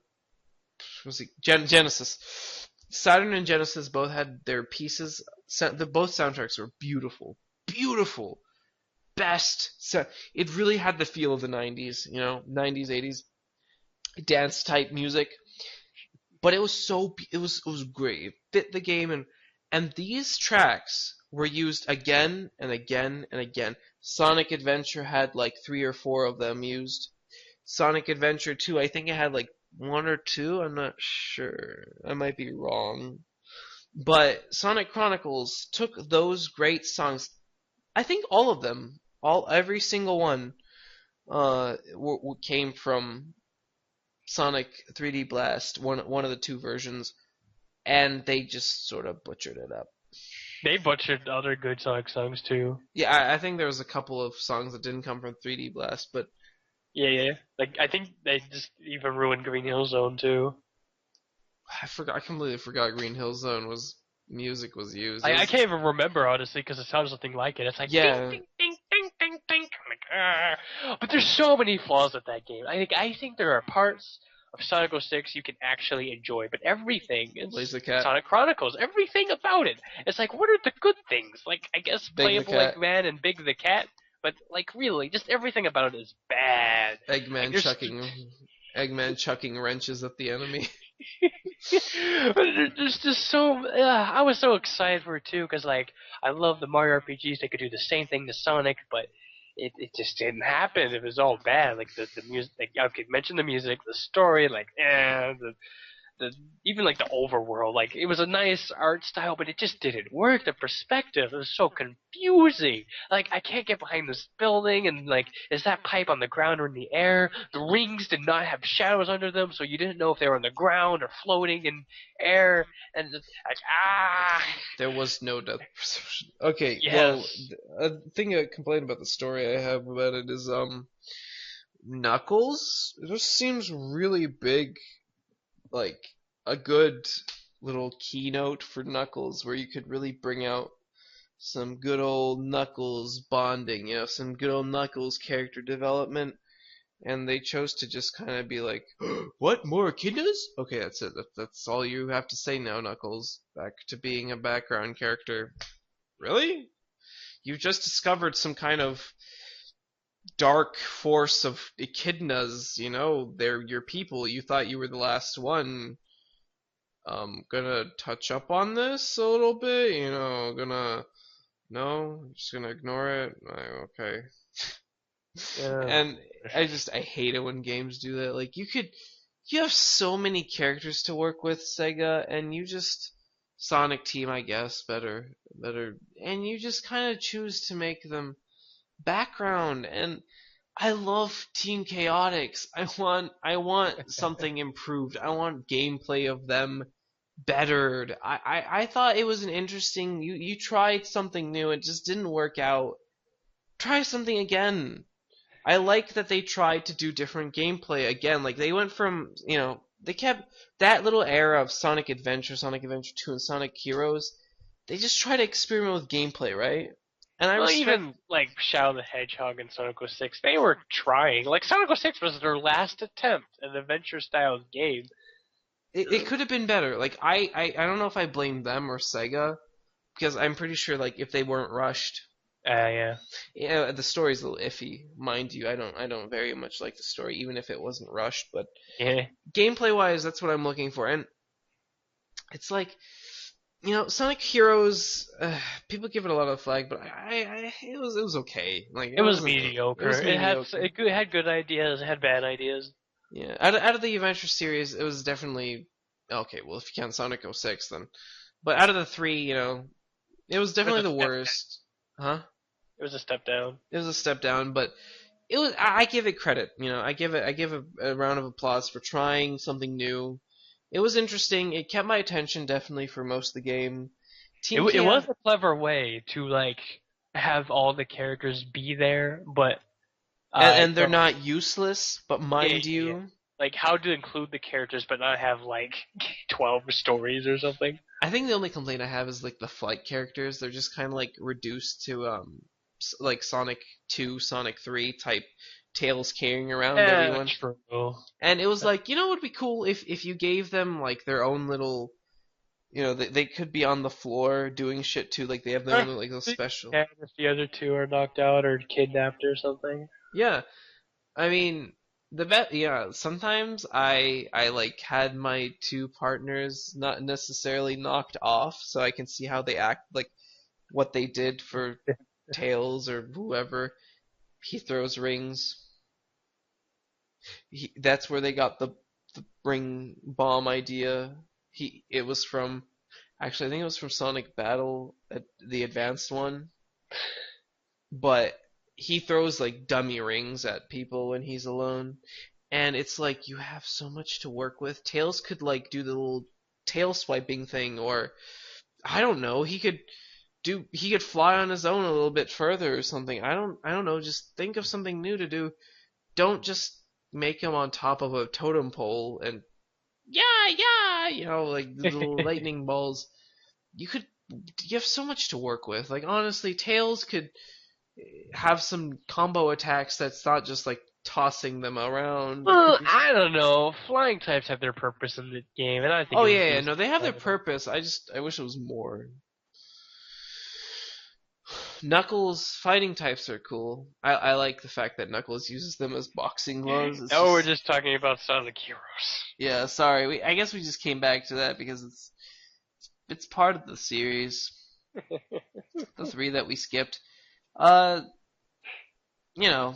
was. Genesis. Saturn and Genesis both had their pieces. Both soundtracks were beautiful, beautiful. Best. So it really had the feel of the 90s, you know, 90s, 80s dance type music. But it was it was great. It fit the game, and these tracks were used again and again and again. Sonic Adventure had like 3 or 4 of them used. Sonic Adventure 2, I think it had like 1 or 2, I'm not sure. I might be wrong. But Sonic Chronicles took those great songs. I think all of them, every single one, came from Sonic 3D Blast, one of the 2 versions, and they just sort of butchered it up. They butchered other good Sonic songs too. Yeah, I think there was a couple of songs that didn't come from 3D Blast, but yeah. Like I think they just even ruined Green Hill Zone too. I completely forgot Green Hill Zone music was used. I can't even remember honestly because it sounds nothing like it. It's like ding ding ding ding ding ding. I'm like, but there's so many flaws with that game. I think there are parts of Sonic 06 you can actually enjoy, but everything in Sonic Chronicles, everything about it, it's like, what are the good things? Like, I guess playable Eggman and Big the Cat, but like really, just everything about it is bad. Eggman chucking wrenches at the enemy. There's just so I was so excited for it too because like I love the Mario RPGs. They could do the same thing to Sonic, but it just didn't happen. It was all bad. Like the music, like I could mention the music, the story, like even like the overworld. Like it was a nice art style, but it just didn't work. The perspective, it was so confusing. Like I can't get behind this building, and like is that pipe on the ground or in the air? The rings did not have shadows under them, so you didn't know if they were on the ground or floating in air. And just, like there was no depth perception. Okay, yes. Well, a thing I complain about the story I have about it is Knuckles. It just seems really big. Like a good little keynote for Knuckles where you could really bring out some good old Knuckles bonding, you know, some good old Knuckles character development, and they chose to just kind of be like, what, more echidnas? Okay, that's it. That's all you have to say now, Knuckles. Back to being a background character. Really? You've just discovered some kind of dark force of echidnas, they're your people. You thought you were the last one. Gonna touch up on this a little bit, no, just gonna ignore it. Okay. Yeah. And I hate it when games do that. Like you have so many characters to work with, Sega, and you just Sonic Team, I guess, better, and you just kind of choose to make them background. And I love Team KOTH. I want something improved. I want gameplay of them bettered. I thought it was an interesting. You tried something new. It just didn't work out. Try something again. I like that they tried to do different gameplay again. Like they went from they kept that little era of Sonic Adventure 2, and Sonic Heroes. They just try to experiment with gameplay, right? And I respect. Even like Shadow the Hedgehog and Sonic 06, they were trying. Like Sonic 06 was their last attempt at an adventure-style game. It could have been better. Like I don't know if I blame them or Sega, because I'm pretty sure like if they weren't rushed. Yeah. The story's a little iffy, mind you. I don't very much like the story, even if it wasn't rushed. But Yeah. gameplay-wise, that's what I'm looking for. And it's like, Sonic Heroes. People give it a lot of flack, but it was okay. Like It was mediocre. It was mediocre. It had good ideas. It had bad ideas. Yeah, out of the adventure series, it was definitely okay. Well, if you count Sonic 06, then. But out of the three, it was definitely the worst. Huh? It was a step down. It was a step down, but it was. I give it credit. I give a round of applause for trying something new. It was interesting. It kept my attention definitely for most of the game. It was a clever way to like have all the characters be there, but and they're not useless. But mind you, yeah. Like how to include the characters but not have like 12 stories or something. I think the only complaint I have is like the flight characters. They're just kind of like reduced to like Sonic 2, Sonic 3 type Tails carrying around everyone. True. And it was like, it would be cool if you gave them like their own little, they could be on the floor doing shit too. Like they have their own like little special. Yeah, if the other two are knocked out or kidnapped or something. Yeah, I mean sometimes I like had my two partners not necessarily knocked off, so I can see how they act, like what they did for Tails or whoever. He throws rings. That's where they got the ring bomb idea. It was from, actually I think it was from Sonic Battle, the advanced one. But he throws like dummy rings at people when he's alone, and it's like you have so much to work with. Tails could like do the little tail swiping thing, or I don't know, he could fly on his own a little bit further or something. I don't know, just think of something new to do. Don't just make him on top of a totem pole and like the little lightning balls. You have so much to work with. Like honestly, Tails could have some combo attacks that's not just like tossing them around. Well, I don't know. Flying types have their purpose in the game, and I think. Oh yeah, no, they have their purpose. I wish it was more. Knuckles fighting types are cool. I like the fact that Knuckles uses them as boxing gloves. We're just talking about Sonic Heroes. Yeah, sorry. I guess we just came back to that because it's part of the series. The three that we skipped. I guess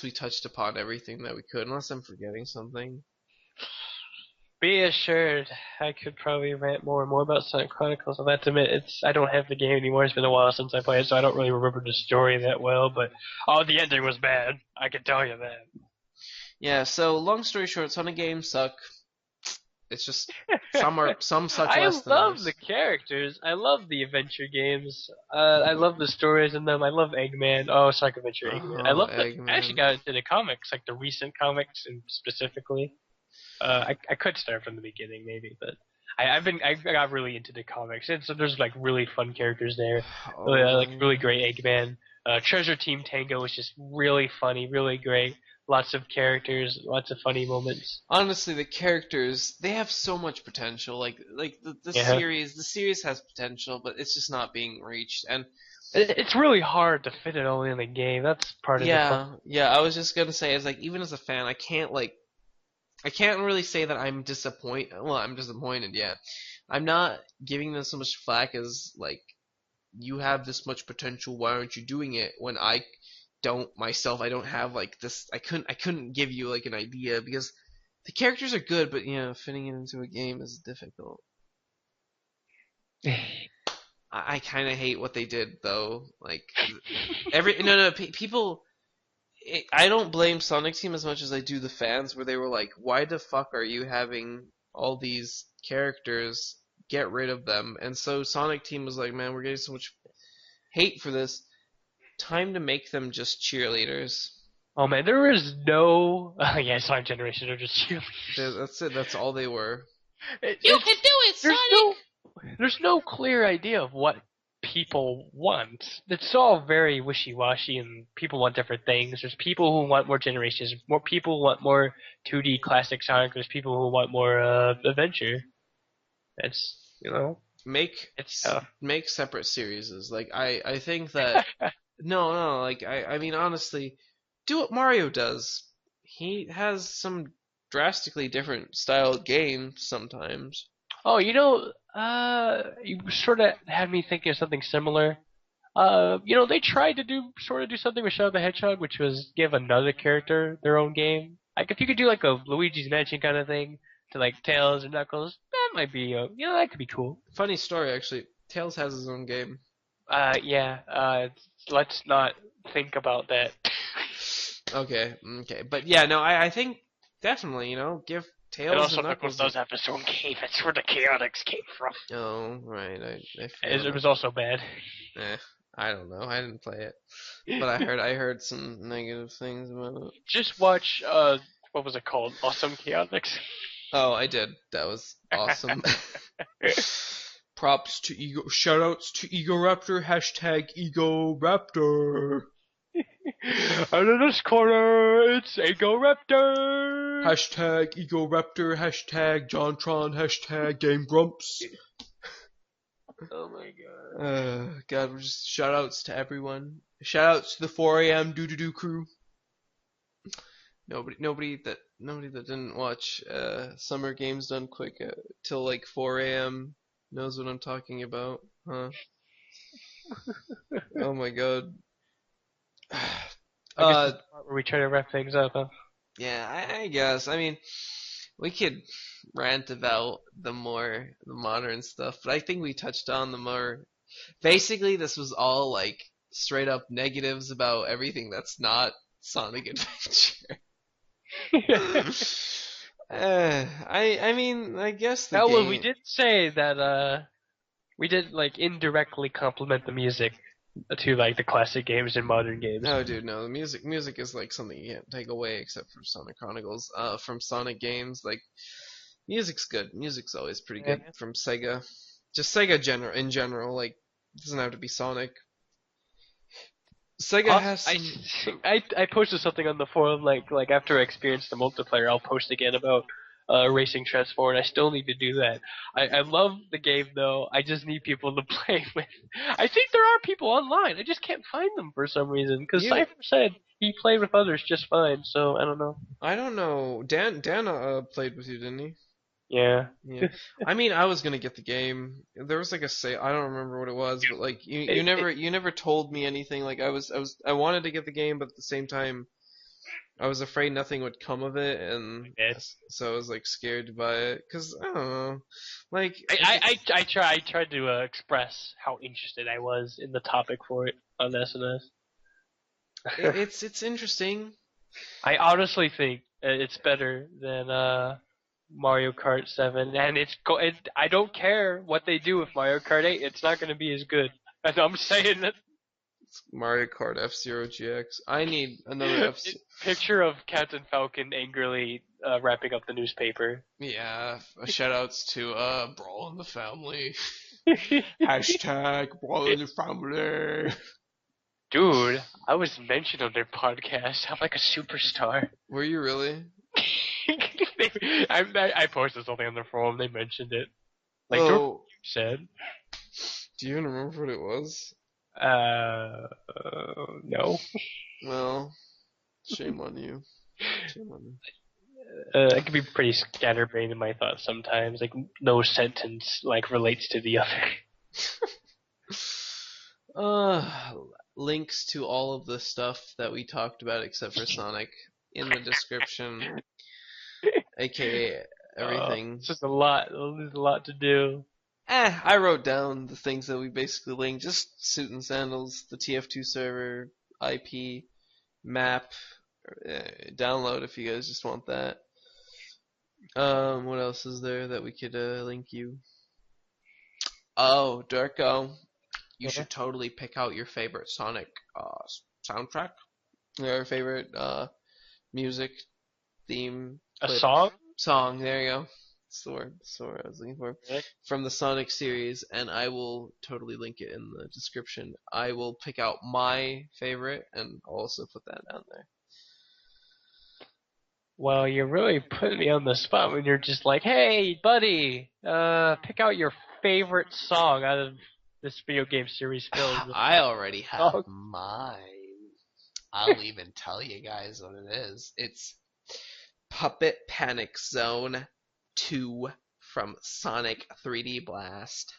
we touched upon everything that we could, unless I'm forgetting something. Be assured, I could probably rant more and more about Sonic Chronicles. I'll have to admit, I don't have the game anymore. It's been a while since I played it, so I don't really remember the story that well. But the ending was bad. I can tell you that. Yeah. So long story short, Sonic games suck. It's just some suck less than others. I love the characters. I love the adventure games. I love the stories in them. I love Eggman. Oh, Sonic Adventure Eggman. I love Eggman. I actually got into the comics, like the recent comics, and specifically. I could start from the beginning maybe, but I got really into the comics, and so there's like really fun characters there. Like really great Eggman. Treasure Team Tango is just really funny, really great. Lots of characters, lots of funny moments. Honestly, the characters, they have so much potential. Like the series has potential, but it's just not being reached. And It's really hard to fit it all in the game. That's part of the fun. Yeah. I was just gonna say, it's like even as a fan, I can't really say that I'm disappointed. Well, I'm disappointed. Yeah, I'm not giving them so much flack as like you have this much potential. Why aren't you doing it? When I don't myself, I don't have like this. I couldn't give you like an idea because the characters are good, but fitting it into a game is difficult. I kind of hate what they did though. Like people. I don't blame Sonic Team as much as I do the fans, where they were like, "Why the fuck are you having all these characters? Get rid of them." And so Sonic Team was like, "Man, we're getting so much hate for this. Time to make them just cheerleaders." Oh man, there is no. Yeah, Sonic Generation are just cheerleaders. That's it. That's all they were. You can do it, Sonic! There's no clear idea of what people want. It's all very wishy-washy, and people want different things. There's people who want more generations, more people who want more 2D classic Sonic. There's people who want more adventure. It's it's tough. Make separate series. Like I think that no, like I mean honestly, do what Mario does. He has some drastically different style games sometimes. Oh, you sort of had me thinking of something similar. They tried to do something with Shadow the Hedgehog, which was give another character their own game. Like if you could do like a Luigi's Mansion kind of thing to like Tails or Knuckles, that might be, that could be cool. Funny story actually. Tails has his own game. Yeah. Let's not think about that. Okay, but yeah, no, I think definitely, give Tails and also and Knuckles does have his own game. That's where the KOTH came from. Oh, right. It was also bad. I don't know. I didn't play it, but I heard some negative things about it. Just watch what was it called? Awesome KOTH. Oh, I did. That was awesome. Props to Ego. Shoutouts to Egoraptor. #EgoRaptor. And in this corner, it's Egoraptor. #EgoRaptor. #JohnTron. #GameGrumps. Oh my god. God, we're just shoutouts to everyone. Shoutouts to the 4 a.m. doo crew. Nobody that didn't watch Summer Games Done Quick till like 4 a.m. knows what I'm talking about, huh? Oh my god. I guess this part where we try to wrap things up, huh? Yeah, I guess. I mean, we could rant about the modern stuff, but I think we touched on the more. Basically, this was all like straight up negatives about everything that's not Sonic Adventure. I mean, I guess the game. Well, we did say that we did like indirectly compliment the music to like the classic games and modern games. Oh, dude, no. The music is like something you can't take away, except for Sonic Chronicles. From Sonic games, like music's good. Music's always pretty good from Sega. Just Sega in general. Like, it doesn't have to be Sonic. Sega has some... I posted something on the forum like after I experienced the multiplayer, I'll post again about Racing Transform, and I still need to do that. I love the game though. I just need people to play with. I think there are people online. I just can't find them for some reason. Because Cypher said he played with others just fine. So I don't know. I don't know. Dan played with you, didn't he? Yeah. I mean, I was gonna get the game. There was like a sale. I don't remember what it was, but like you never told me anything. Like I wanted to get the game, but at the same time, I was afraid nothing would come of it, and so I was like scared to buy it. Cause I don't know, like I tried to express how interested I was in the topic for it on SNS. It's interesting. I honestly think it's better than Mario Kart 7, and I don't care what they do with Mario Kart 8. It's not going to be as good. And I'm saying that. It's Mario Kart F-Zero GX. I need another F-Zero. Picture of Captain Falcon angrily wrapping up the newspaper. Yeah, shoutouts to Brawl in the Family. #Brawl in the Family. Dude, I was mentioned on their podcast. I'm like a superstar. Were you really? I posted something on the forum. They mentioned it. Like you said. Do you even remember what it was? No. Well, shame on you. Shame on you. I can be pretty scatterbrained in my thoughts sometimes. Like no sentence like relates to the other. Links to all of the stuff that we talked about except for Sonic in the description, aka everything. It's just a lot. There's a lot to do. I wrote down the things that we basically linked. Just Suits&Sandals, the TF2 server, IP, map, download if you guys just want that. What else is there that we could link you? Oh, Dorko, you should totally pick out your favorite Sonic soundtrack. Your favorite music theme. A song? Song, there you go. That's the word I was looking for. Really? From the Sonic series, and I will totally link it in the description. I will pick out my favorite and I'll also put that down there. Well, you're really putting me on the spot when you're just like, hey, buddy, pick out your favorite song out of this video game series filled with I already have songs. mine. I'll even tell you guys what it is. It's Puppet Panic Zone 2 from Sonic 3D Blast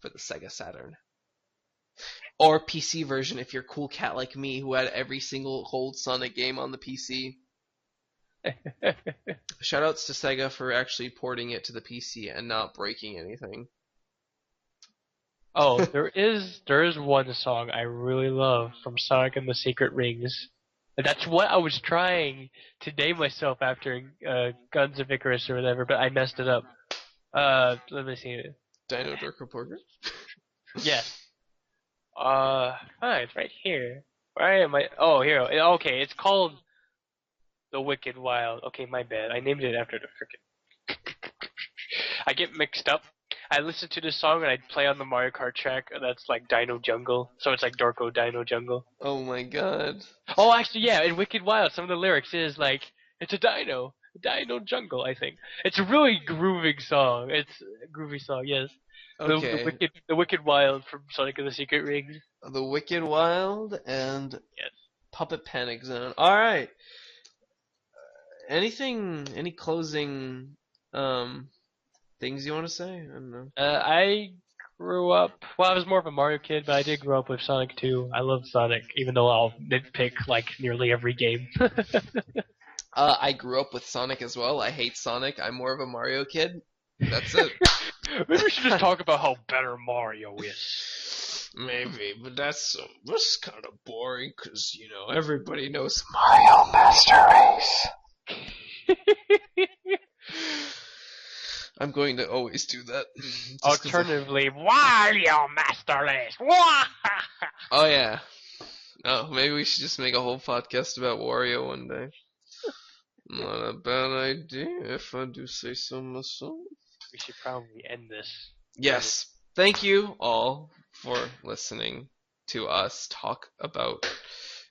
for the Sega Saturn. Or PC version if you're a cool cat like me who had every single old Sonic game on the PC. Shoutouts to Sega for actually porting it to the PC and not breaking anything. Oh, there is one song I really love from Sonic and the Secret Rings. That's what I was trying to name myself after Guns of Icarus or whatever, but I messed it up. Let me see it. Dino Dorko Porker? Yes. It's right here. Where am I? Oh, here. Okay, it's called The Wicked Wild. Okay, my bad. I named it after the frickin'. I get mixed up. I listen to this song and I play on the Mario Kart track that's like Dino Jungle. So it's like Dorko Dino Jungle. Oh my god. Oh, actually, yeah, in Wicked Wild, some of the lyrics is like, it's a Dino Jungle, I think. It's a really grooving song. It's a groovy song, yes. Okay. The Wicked Wild from Sonic and the Secret Rings. The Wicked Wild and Yes. Puppet Panic Zone. Alright. Any closing things you want to say? I don't know. I grew up, well, I was more of a Mario kid, but I did grow up with Sonic 2. I love Sonic, even though I'll nitpick like nearly every game. I grew up with Sonic as well. I hate Sonic. I'm more of a Mario kid. That's it. Maybe we should just talk about how better Mario is. Maybe, but that's kind of boring because, you know, everybody knows Mario Master Race. I'm going to always do that. Just 'cause Alternatively, Mario Master Race. Oh, yeah. Oh, maybe we should just make a whole podcast about Wario one day. Not a bad idea if I do say so myself. We should probably end this. Yes. Thank you all for listening to us talk about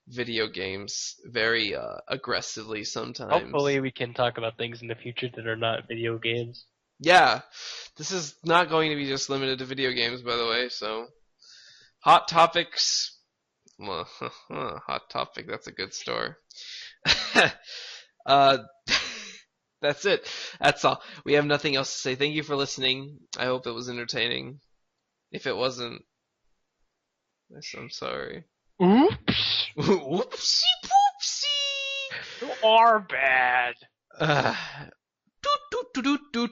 video games very aggressively sometimes. Hopefully we can talk about things in the future that are not video games. Yeah. This is not going to be just limited to video games, by the way, so hot topics. Well, hot topic, that's a good store. That's it. That's all. We have nothing else to say. Thank you for listening. I hope it was entertaining. If it wasn't, I'm sorry. Oops. Whoopsie poopsie. You are bad. Doot doot doot doot doot.